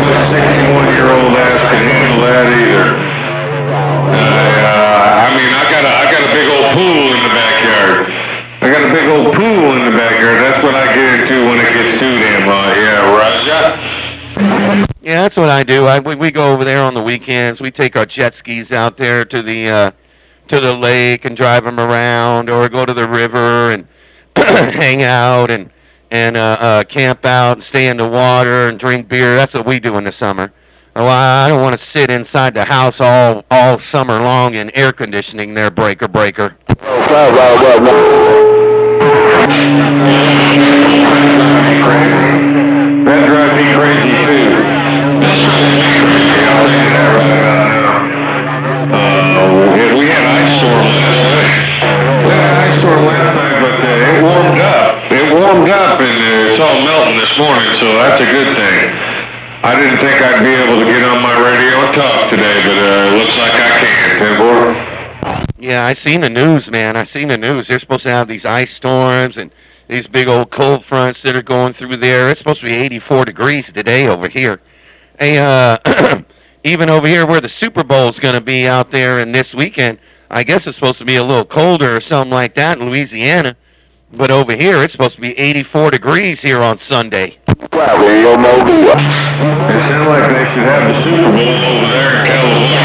Speaker 3: a 61-year-old ass can handle that either. I got a big old pool in the backyard. That's what I get into when it gets too damn hot. Yeah, Roger.
Speaker 2: Yeah, that's what I do. We go over there on the weekends. We take our jet skis out there to the lake and drive them around, or go to the river and hang out and camp out and stay in the water and drink beer. That's what we do in the summer. Oh, I don't want to sit inside the house all summer long in air conditioning there, breaker.
Speaker 3: That drives me crazy too. We had ice storm last night. But it warmed up, and it's all melting this morning, so that's a good thing. I didn't think I'd be able to get on my radio and talk today, but it looks like I can, Timor.
Speaker 2: Yeah, I seen the news, man. I seen the news. They're supposed to have these ice storms and these big old cold fronts that are going through there. It's supposed to be 84 degrees today over here. Hey, even over here where the Super Bowl's going to be out there and this weekend, I guess it's supposed to be a little colder or something like that in Louisiana. But over here, it's supposed to be 84 degrees here on Sunday.
Speaker 3: It sounds like they should have the Super Bowl over there in California.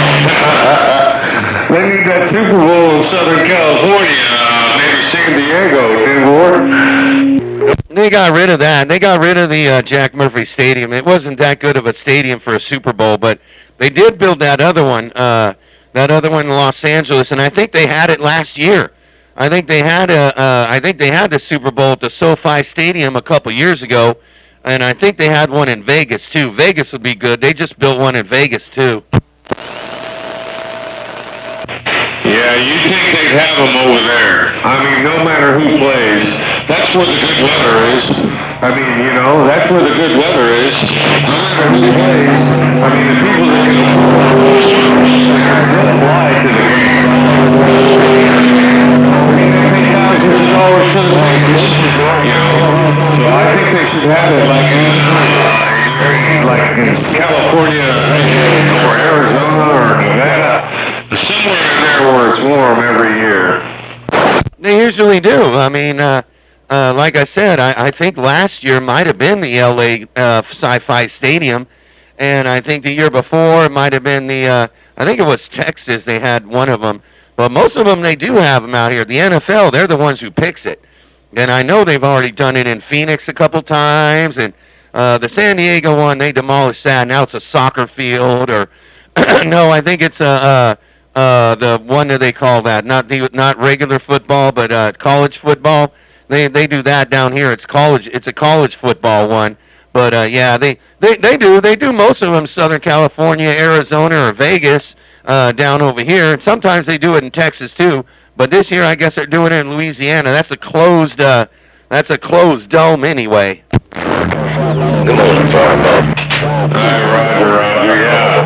Speaker 3: They need that Super Bowl in Southern California, maybe San Diego, Timor.
Speaker 2: They got rid of that. They got rid of the Jack Murphy Stadium. It wasn't that good of a stadium for a Super Bowl, but they did build that other one in Los Angeles, and I think they had it last year. I think they had the Super Bowl at the SoFi Stadium a couple years ago, and I think they had one in Vegas too. Vegas would be good. They just built one in Vegas too.
Speaker 3: Yeah, you think they'd have them over there. I mean, no matter who plays, that's where the good weather is. I mean, that's where the good weather is. No matter who plays, I mean, the people that can fly to the game. $1,000 for the tickets, So I think they should have it like in California or Arizona or Nevada. Somewhere in there where it's warm every year.
Speaker 2: They usually do. I mean, like I said, I think last year might have been the LA Sci-Fi Stadium, And I think the year before it might have been I think it was Texas. They had one of them, but most of them they do have them out here. The NFL, they're the ones who picks it. And I know they've already done it in Phoenix a couple times, and the San Diego one they demolished that. Now it's a soccer field, or no, I think it's the one that they call that not regular football, but college football. They do that down here. It's college. It's a college football one. But yeah, they do most of them Southern California, Arizona, or Vegas down over here. And sometimes they do it in Texas too. But this year, I guess they're doing it in Louisiana. That's a closed dome anyway.
Speaker 3: The most fun, Roger, yeah.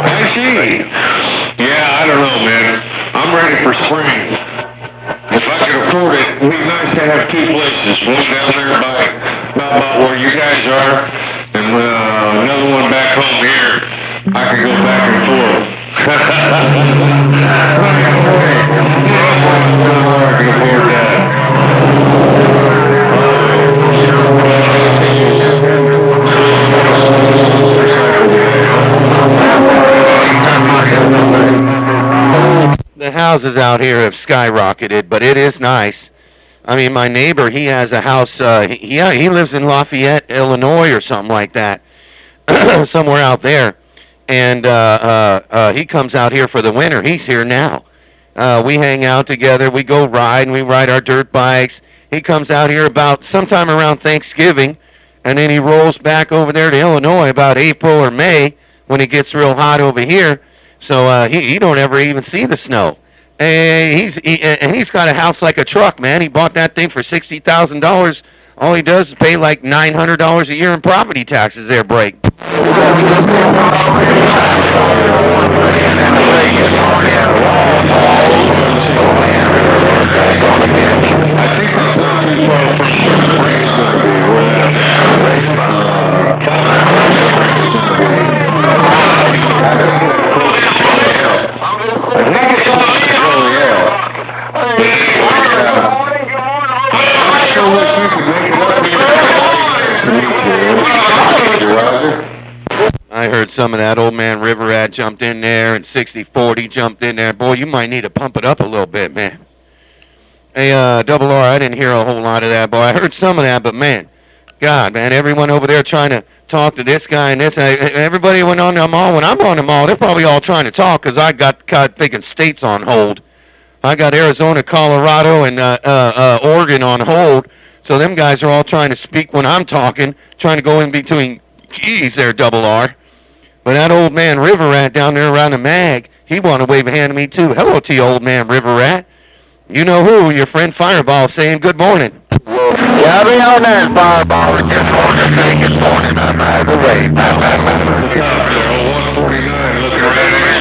Speaker 3: I see. Yeah, I don't know, man. I'm ready for spring. If I could afford it, it'd be nice to have two places. One down there by about where you guys are, and another one back home here. I could go back and forth. I can afford that.
Speaker 2: The houses out here have skyrocketed, but it is nice. I mean, my neighbor, he has a house, he lives in Lafayette, Illinois or something like that, somewhere out there. And he comes out here for the winter. He's here now. We hang out together. We go ride, and we ride our dirt bikes. He comes out here about sometime around Thanksgiving, and then he rolls back over there to Illinois about April or May when it gets real hot over here. So he don't ever even see the snow. And he's got a house like a truck, man. He bought that thing for $60,000. All he does is pay like $900 a year in property taxes there, break. I heard some of that old man River Rat jumped in there, and 6040 jumped in there. Boy, you might need to pump it up a little bit, man. Hey, Double R, I didn't hear a whole lot of that, boy. I heard some of that, but man, God, man, everyone over there trying to talk to this guy and this. Everybody went on the mall. When I'm on the mall, they're probably all trying to talk because I got picking states on hold. I got Arizona, Colorado, and Oregon on hold. So them guys are all trying to speak when I'm talking, trying to go in between keys there, Double R. But that old man River Rat down there around the mag, he wanted to wave a hand to me too. Hello to you, old man River Rat. You know who? Your friend Fireball saying good morning.
Speaker 1: Yeah, I'll be on there, Fireball. Good morning, say good morning. I'm out of the way.
Speaker 3: 149, looking right at you.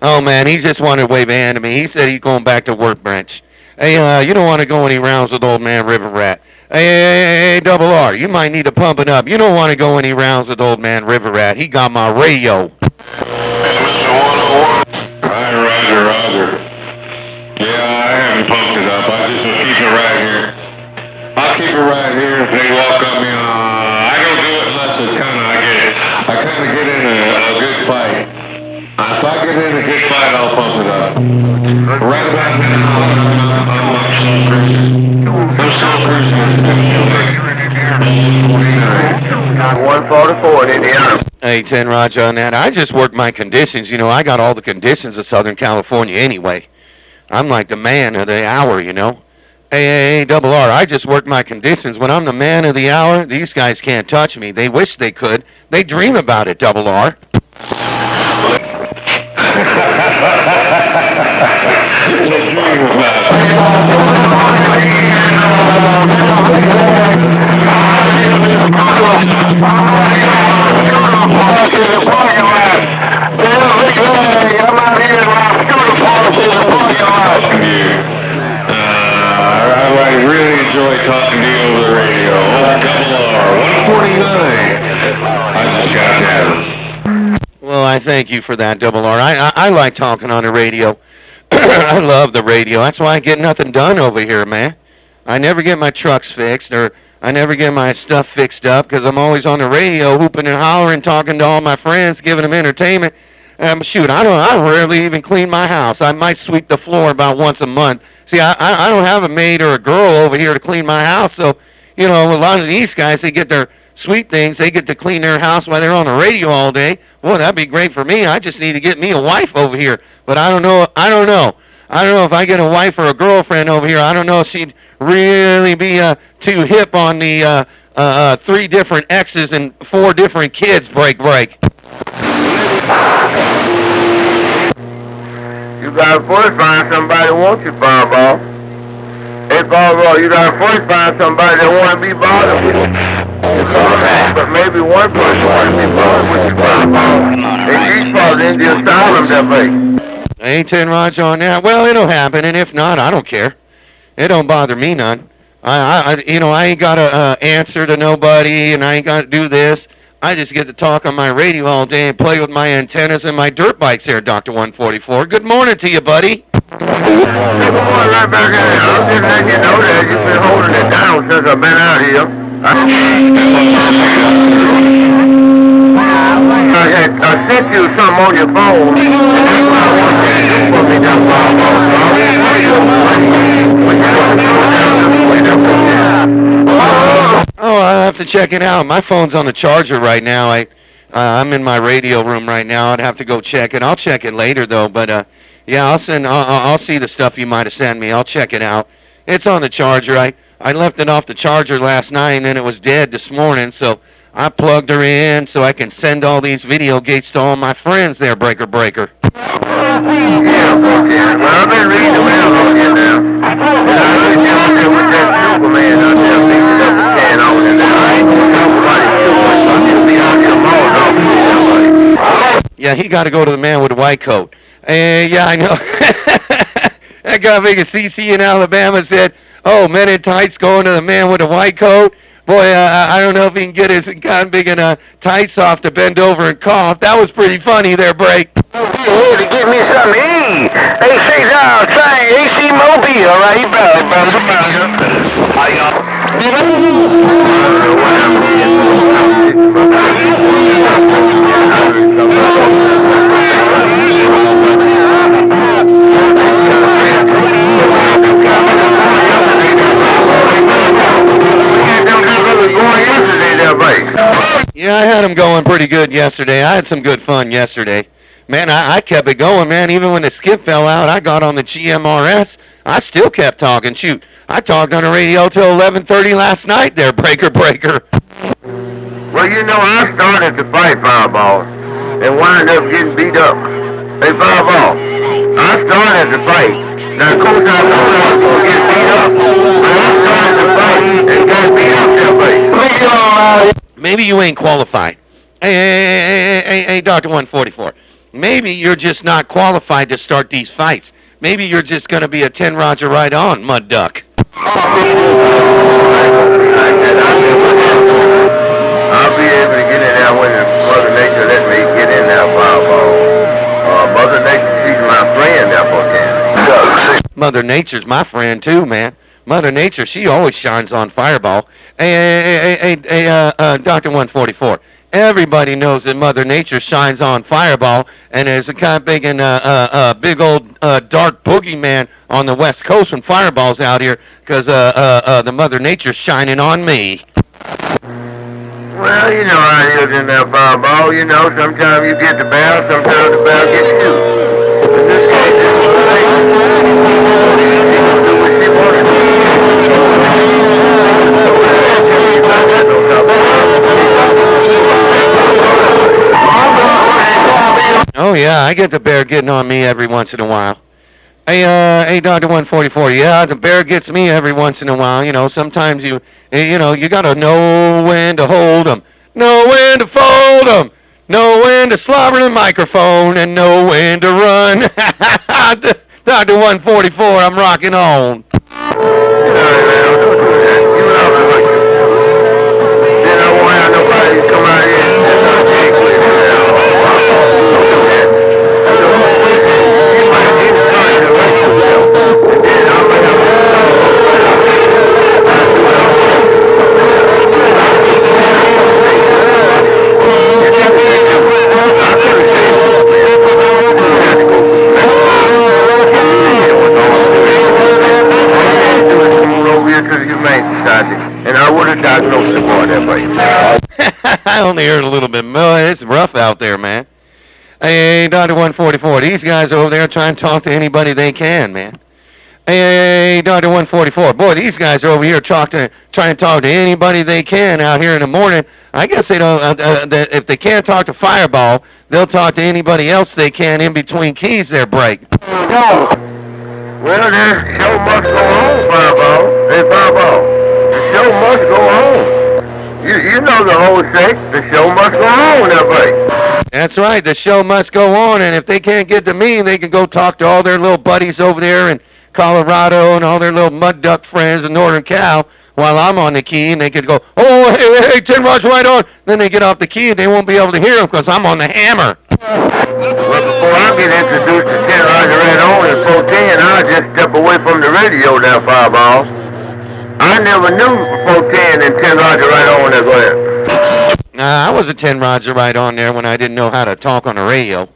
Speaker 2: Oh man, he just wanted to wave a hand to me. He said he's going back to work bench. Hey, you don't want to go any rounds with old man River Rat. Hey, Double R, you might need to pump it up. You don't want to go any rounds with old man River Rat. He got my radio.
Speaker 3: Roger. Yeah, I haven't pumped it up. I just will keep it right here. I'll keep it right here if they walk up me. I don't do it unless it's I kind of get in a good fight. If I get in a good fight, I'll pump it up. Right about now, I'm still cruising.
Speaker 1: 144 in here.
Speaker 2: Hey, 10 Roger on that. I just work my conditions. You know, I got all the conditions of Southern California anyway. I'm like the man of the hour, you know. Hey, Double R, I just work my conditions. When I'm the man of the hour, these guys can't touch me. They wish they could. They dream about it, Double R.
Speaker 3: I really enjoy talking to you over the radio. Double R, 149. I just got to have him.
Speaker 2: Well, I thank you for that, Double R. I like talking on the radio. I love the radio. That's why I get nothing done over here, man. I never get my trucks fixed, or I never get my stuff fixed up because I'm always on the radio hooping and hollering, talking to all my friends, giving them entertainment. Shoot, I don't rarely even clean my house. I might sweep the floor about once a month. See, I don't have a maid or a girl over here to clean my house, so, you know, a lot of these guys, they get their sweet things. They get to clean their house while they're on the radio all day. Well, that'd be great for me. I just need to get me a wife over here. But I don't know if I get a wife or a girlfriend over here. I don't know if she'd really be too hip on the 3 different X's and 4 different kids break.
Speaker 1: You gotta first find somebody who wants you, Fireball. Hey, Fireball, you gotta first find somebody that wanna be bothered with you. But maybe one person wanna be bothered with you, Fireball. And she's probably in the asylum that way.
Speaker 2: Ain't 10 Raj on that. Well, it'll happen, and if not, I don't care. It don't bother me none. I ain't got to answer to nobody, and I ain't got to do this. I just get to talk on my radio all day and play with my antennas and my dirt bikes here, Dr. 144. Good morning to you, buddy.
Speaker 1: Good morning, right back in there. I'm just letting you know that you've been holding it down since I've been out here. I sent you something on your phone, and that's what I want you to do for me now,
Speaker 2: Oh, I'll have to check it out. My phone's on the charger right now. I'm in my radio room right now. I'd have to go check it. I'll check it later, though. But, yeah, I'll see the stuff you might have sent me. I'll check it out. It's on the charger. I left it off the charger last night, and then it was dead this morning, so I plugged her in so I can send all these video gates to all my friends there, Breaker.
Speaker 1: Yeah, okay. Well, I've been reading the mail on you now. And I've been dealing with that Superman out there fixing up the can on in there. I ain't gonna tell nobody too much, so I'll just be out here mowing off.
Speaker 2: Yeah, he got to go to the man with the white coat. Yeah, I know. That guy making CC in Alabama said, "Oh, men in tights going to the man with the white coat." Boy, I don't know if he can get his kind of big tights off to bend over and cough. That was pretty funny there, Break.
Speaker 1: Here to give me something to eat. They say now, trying AC Mobile, right?
Speaker 2: Yeah, I had him going pretty good yesterday. I had some good fun yesterday. Man, I kept it going, man. Even when the skip fell out, I got on the GMRS. I still kept talking. Shoot, I talked on the radio till 11:30 last night there, Breaker.
Speaker 1: Well, you know, I started to fight Fireball and wound up getting beat up. Hey, Fireball, I started to fight. Now, of course, I was going to get beat up. But I started to fight and got beat up that way.
Speaker 2: Maybe you ain't qualified. Hey, Dr. 144. Maybe you're just not qualified to start these fights. Maybe you're just going to be a 10 Roger right on, Mud Duck.
Speaker 1: I'll be able to get in there when Mother Nature let me get in there, Fireball. Mother Nature, she's my friend there for 10.
Speaker 2: Mother Nature's my friend too, man. Mother Nature, she always shines on Fireball. Hey, Dr. 144. Everybody knows that Mother Nature shines on Fireball, and there's a kind of big old dark boogeyman on the West Coast when Fireball's out here, because the Mother Nature's shining on me.
Speaker 1: Well, you know how it is in that Fireball. You know, sometimes you get the bear, sometimes the bear gets you. In this case, it's do what she wants to do.
Speaker 2: Oh yeah, I get the bear getting on me every once in a while. Hey, Dr. 144. Yeah, the bear gets me every once in a while. You know, sometimes you gotta know when to hold 'em, know when to fold 'em, know when to slobber the microphone, and know when to run. Dr. 144, I'm rocking on. I only heard a little bit more. It's rough out there, man. Hey, Dr. 144, these guys over there trying to talk to anybody they can, man. Hey, Dr. 144, boy, these guys are over here trying to talk to anybody they can out here in the morning. I guess they don't. If they can't talk to Fireball, they'll talk to anybody else they can in between keys. Their break.
Speaker 1: No. Well, the show must go on, Fireball. Hey, Fireball. The show must go on. You know the whole thing. The show must go on, everybody.
Speaker 2: That's right. The show must go on, and if they can't get to me, they can go talk to all their little buddies over there in Colorado and all their little mud duck friends in Northern Cal while I'm on the key, and they could go, oh, hey, 10 rods right on. Then they get off the key, and they won't be able to hear them because I'm on the hammer.
Speaker 1: Well, before I get introduced to 10 rods right on and 410, I'll just step away from the radio now, Fireballs. I never knew 410 and 10 Roger right on there. Go ahead.
Speaker 2: I was a 10 Roger right on there when I didn't know how to talk on the radio.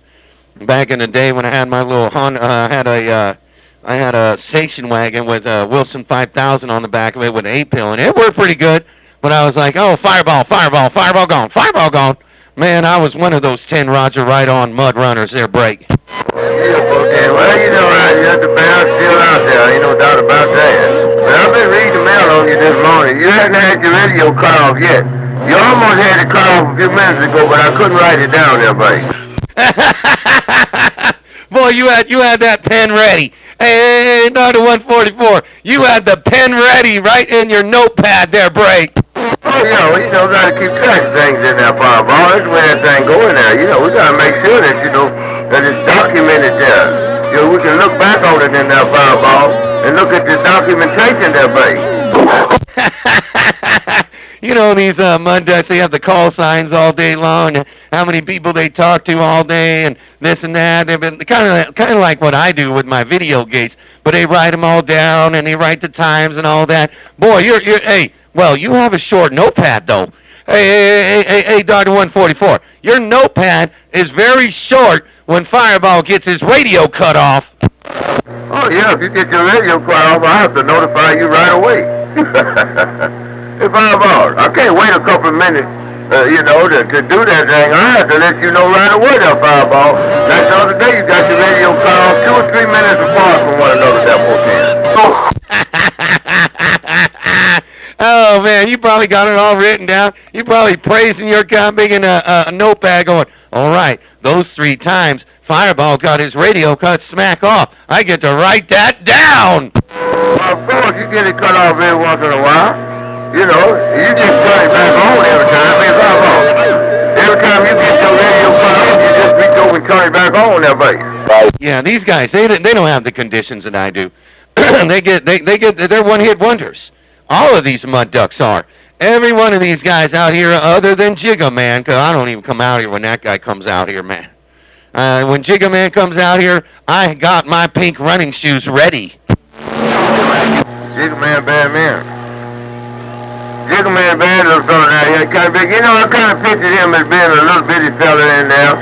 Speaker 2: Back in the day when I had my little Honda, I had a station wagon with a Wilson 5000 on the back of it with an 8-pill, and it worked pretty good. But I was like, oh, Fireball gone, Fireball gone. Man, I was one of those 10 Roger right on mud runners there, break.
Speaker 1: Yeah, 410. Well, you know, the band's still out there. Ain't no doubt about that. But I've been reading the mail on you this morning. You haven't had your radio cut off yet. You almost had it cut off a few minutes ago, but I couldn't write it down there, buddy.
Speaker 2: Boy, you had that pen ready. Hey, Dr. 144, you had the pen ready right in your notepad there, break.
Speaker 1: Oh, yeah, well, gotta keep track of things in there, Fireball. That's where that thing going there. We gotta make sure that, that it's documented there. We can look back on it in there, Fireball, and look at the documentation there, buddy.
Speaker 2: These mud ducks, they have the call signs all day long, and how many people they talk to all day, and this and that. They've been kind of like what I do with my video gates, but they write them all down, and they write the times and all that. Boy, you have a short notepad, though. Hey, Dr. 144, your notepad is very short when Fireball gets his radio cut off.
Speaker 1: Oh, yeah, if you get your radio cut off, I have to notify you right away. Hey, Fireball, I can't wait a couple of minutes, to do that thing. I have to let you know right away there, Fireball. Like the other day, you got your radio cut off 2 or 3 minutes apart from one another, that 410.
Speaker 2: Oh, man, you probably got it all written down. You probably praising your guy, making a notepad going, all right, those 3 times, Fireball got his radio cut smack off. I get to write that down.
Speaker 1: Well, of course, you get it cut off every once in a while. You just turn it back on every time. Every time you get your radio cut off, you just reach over and turn it back on there, buddy.
Speaker 2: Yeah, these guys, they don't have the conditions that I do. They're one-hit wonders. All of these mud ducks are. Every one of these guys out here, other than Jigga Man, because I don't even come out here when that guy comes out here, man. When Jigga Man comes out here, I got my pink running shoes ready.
Speaker 1: Jigga Man, bad man. Jigga Man, bad little fella out here, kind of big. I kind of pictured him as being a little bitty fella in there.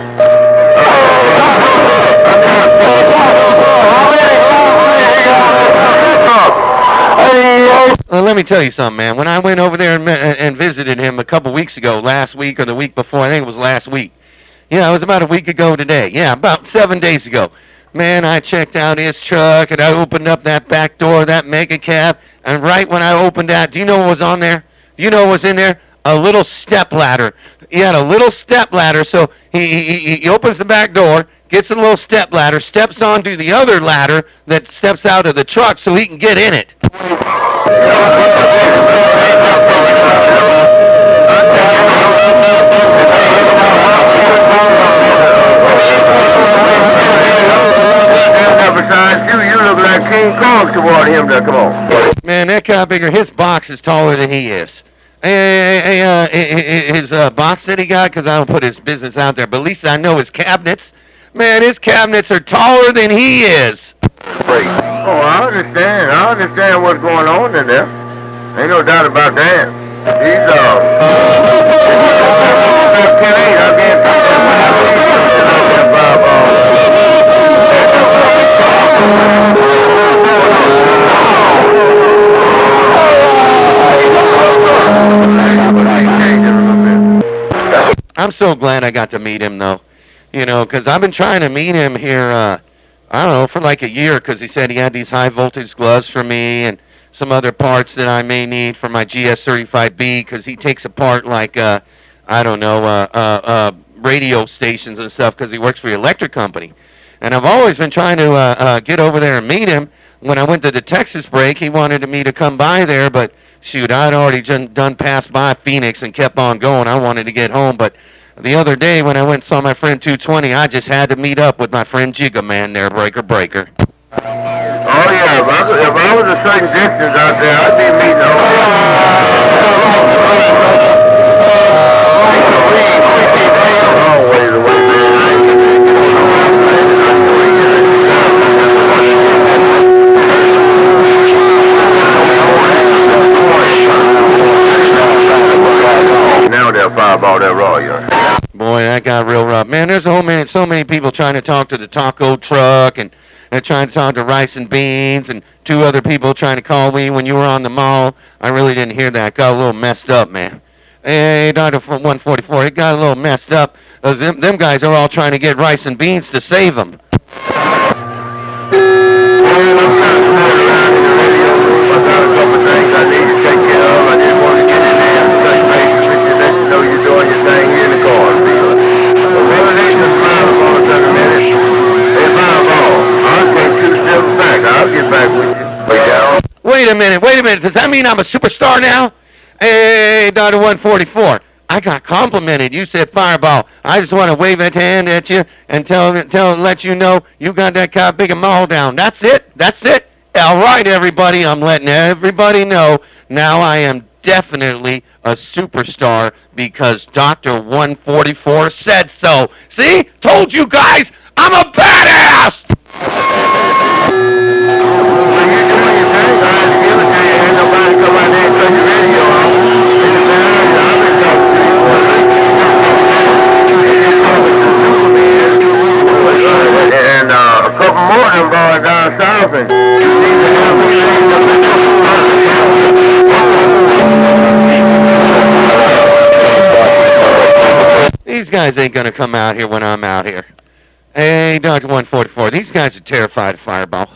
Speaker 2: Let me tell you something, man. When I went over there and visited him a couple weeks ago, last week or the week before, I think it was last week. Yeah, it was about a week ago today. Yeah, about 7 days ago. Man, I checked out his truck, and I opened up that back door of that mega cab, and right when I opened that, do you know what was on there? Do you know what was in there? A little step ladder. He had a little step ladder, so he opens the back door, gets a little step ladder, steps onto the other ladder that steps out of the truck so he can get in it.
Speaker 1: Besides you look like King Kong toward him there. Come on.
Speaker 2: Man, that guy bigger. His box is taller than he is. His box that he got, because I don't put his business out there, but at least I know his cabinets. Man, his cabinets are taller than he is.
Speaker 1: Great. Oh, I understand what's going on in there. Ain't no doubt about that. He's, 10-8, I guess.
Speaker 2: so glad I got to meet him, though. You know, because I've been trying to meet him here, I don't know, for like a year, because he said he had these high-voltage gloves for me and some other parts that I may need for my GS35B, because he takes apart, like, I don't know, radio stations and stuff, because he works for the electric company. And I've always been trying to get over there and meet him. When I went to the Texas break, he wanted me to come by there, but shoot, I'd already done passed by Phoenix and kept on going. I wanted to get home, but the other day when I went and saw my friend 220, I just had to meet up with my friend Jigga Man there, Breaker.
Speaker 1: Oh yeah, if I was a certain distance out there, I'd be meeting always away. Now they'll fireball that raw yard.
Speaker 2: Boy, that got real rough. Man, there's so many people trying to talk to the taco truck and trying to talk to Rice and Beans, and 2 other people trying to call me when you were on the mall. I really didn't hear that. It got a little messed up, man. Hey, Dr. 144, it got a little messed up. Them guys are all trying to get Rice and Beans to save them. Wait a minute. Does that mean I'm a superstar now? Hey, Dr. 144. I got complimented. You said fireball. I just want to wave a hand at you and let you know you got that kind of big a mall down. That's it. All right, everybody. I'm letting everybody know now I am definitely a superstar because Dr. 144 said so. See? Told you guys I'm a badass! And a couple more of them boys down south. These guys ain't gonna come out here when I'm out here. Hey, Dr. 144, these guys are terrified of fireball.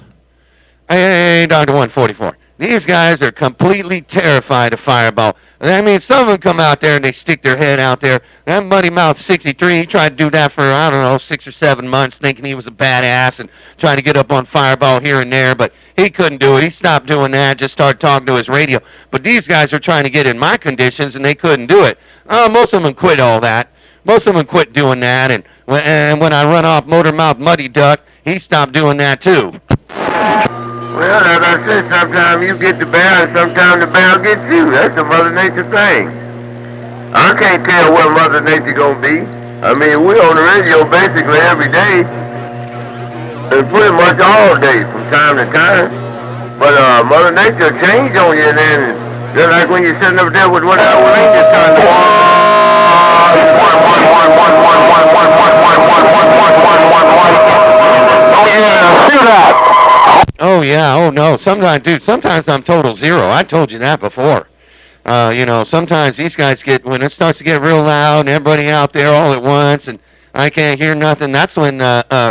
Speaker 2: Hey, Dr. 144, these guys are completely terrified of fireball. I mean, some of them come out there and they stick their head out there. That Muddy Mouth 63, he tried to do that for, I don't know, 6 or 7 months, thinking he was a badass and trying to get up on fireball here and there, but he couldn't do it. He stopped doing that, just started talking to his radio. But these guys are trying to get in my conditions, and they couldn't do it. Most of them quit all that. Most of them quit doing that, and when I run off Motor Mouth Muddy Duck, he stopped doing that too.
Speaker 1: Well, as I said, sometimes you get the bear, and sometimes the bear gets you. That's the Mother Nature thing. I can't tell what Mother Nature gonna be. I mean, we're on the radio basically every day, and pretty much all day from time to time. But Mother Nature change on you, and then just like when you're sitting up there with whatever angel trying to
Speaker 2: Oh yeah, oh no. Sometimes I'm total zero. I told you that before. Sometimes these guys when it starts to get real loud and everybody out there all at once and I can't hear nothing, that's when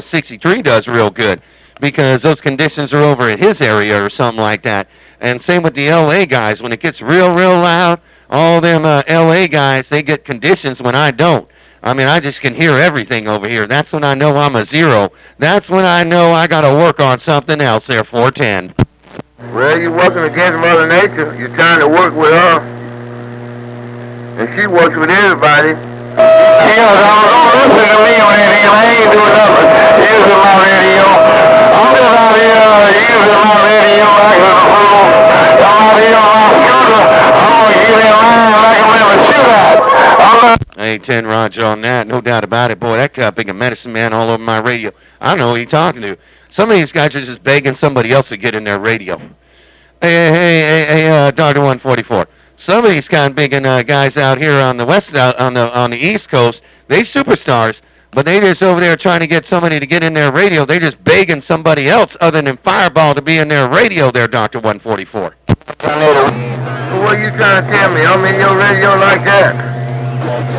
Speaker 2: 63 does real good because those conditions are over in his area or something like that. And same with the LA guys. When it gets real loud, all them LA guys, they get conditions when I don't. I mean, I just can hear everything over here. That's when I know I'm a zero. That's when I know I got to work on something else there, 410.
Speaker 1: Well, you're working against Mother Nature. You're trying to work with her. And she works with everybody. Don't listen to me on anything. I ain't doing nothing. Using my radio. I'm just out here using my radio like a fool. I'm out here on my scooter. I'm going to get in line like I'm in a shootout.
Speaker 2: Hey, 10 Roger on that, no doubt about it. Boy, that got big a medicine man all over my radio. I don't know who he's talking to. Some of these guys are just begging somebody else to get in their radio. Hey, Dr. 144. Some of these kind of big guys out here on the west, on the East Coast, they superstars, but they just over there trying to get somebody to get in their radio. They just begging somebody else other than Fireball to be in their radio there, Dr. 144.
Speaker 1: What are you trying to tell me? I'm in your radio like that.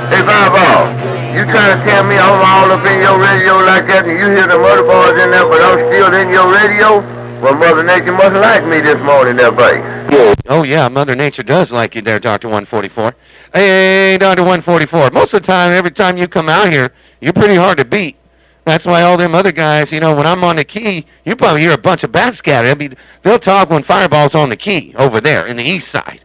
Speaker 1: Hey, Fireball, you trying to tell me I'm all up in your radio like that and you hear the mother boys in there, but I'm still in your radio? Well, Mother Nature must like me this morning, there, buddy.
Speaker 2: Oh, yeah, Mother Nature does like you there, Dr. 144. Hey, Dr. 144, most of the time, every time you come out here, you're pretty hard to beat. That's why all them other guys, you know, when I'm on the key, you probably hear a bunch of backscatter. They'll talk when Fireball's on the key over there in the east side.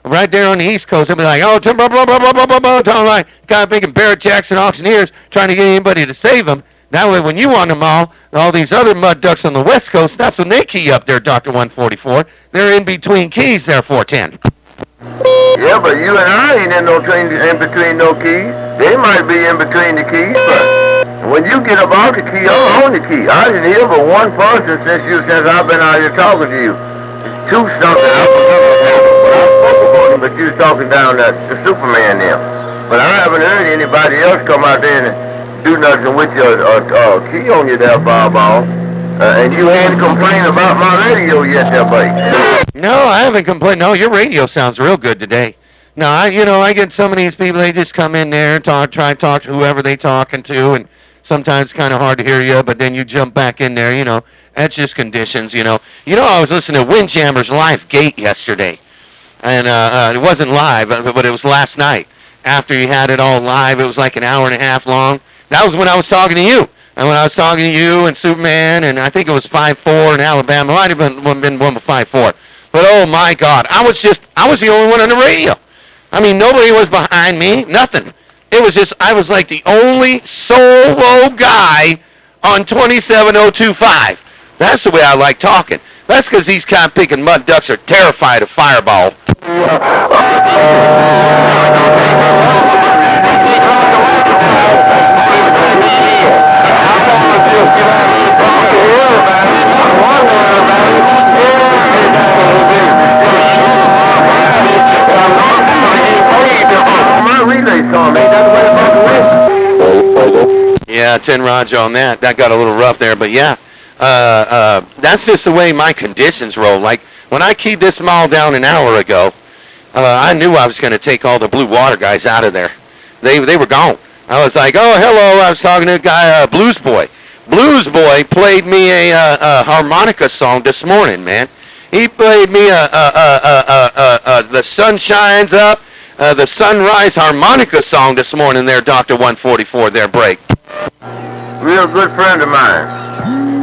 Speaker 2: Right there on the East Coast, they'll be like, oh, blah, blah, blah, blah, blah, blah, blah, talking like kind of making Barrett Jackson auctioneers trying to get anybody to save them. That way, when you on them all these other mud ducks on the West Coast, that's when they key up there, Dr. 144. They're in between keys there, 410.
Speaker 1: Yeah, but you and I ain't in between no keys. They might be in between the keys, but when you get up off the key, I'm on the key. I didn't hear but one person since I've been out here talking to you. Two something, I forgot, but you was talking down to Superman there. But I haven't heard anybody else come out there and do nothing with your key on you there, Fireball. And you hadn't complained about my radio yet there, buddy.
Speaker 2: No, I haven't complained. No, your radio sounds real good today. No, I get some of these people, they just come in there and try to talk to whoever they talking to, and sometimes it's kind of hard to hear you, but then you jump back in there, you know. That's just conditions, you know. You know, I was listening to Windjammer's Live Gate yesterday, and it wasn't live, but it was last night. After you had it all live, it was like an hour and a half long. That was when I was talking to you. And when I was talking to you and Superman, and I think it was 5-4 in Alabama. It might have been one with 5-4. But oh my God, I was the only one on the radio. I mean, nobody was behind me, nothing. It was just, I was like the only solo guy on 27025. That's the way I like talking. That's because these cotton-picking mud ducks are terrified of Fireball. Yeah, 10 Roger on that. That got a little rough there, but yeah. That's just the way my conditions roll. Like, when I keyed this mall down an hour ago, I knew I was going to take all the blue water guys out of there. They were gone. I was like, oh, hello. I was talking to a guy, Blues Boy. Blues Boy played me a harmonica song this morning, man. He played me The Sun Shines Up, the Sunrise harmonica song this morning there, Dr. 144, there, break.
Speaker 1: Real good friend of mine.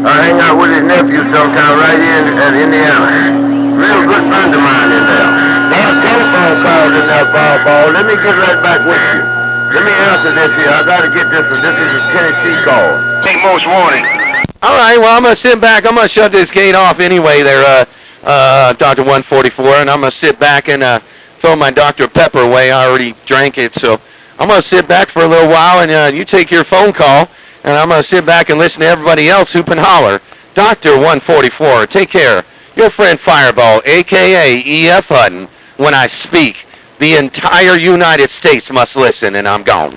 Speaker 1: I hang out with his nephew sometime right here in Indiana. Real good friend of mine in there. Lot of telephone calls in there, Fireball. Let me get right back with you. Let me answer this here. I gotta get this one. This is a Tennessee call. Take most warning.
Speaker 2: All right, well, I'm going to sit back. I'm going to shut this gate off anyway there, Dr. 144, and I'm going to sit back and throw my Dr. Pepper away. I already drank it, so I'm going to sit back for a little while, and you take your phone call, and I'm going to sit back and listen to everybody else hoop and holler. Dr. 144, take care. Your friend Fireball, a.k.a. E.F. Hutton. When I speak, the entire United States must listen, and I'm gone.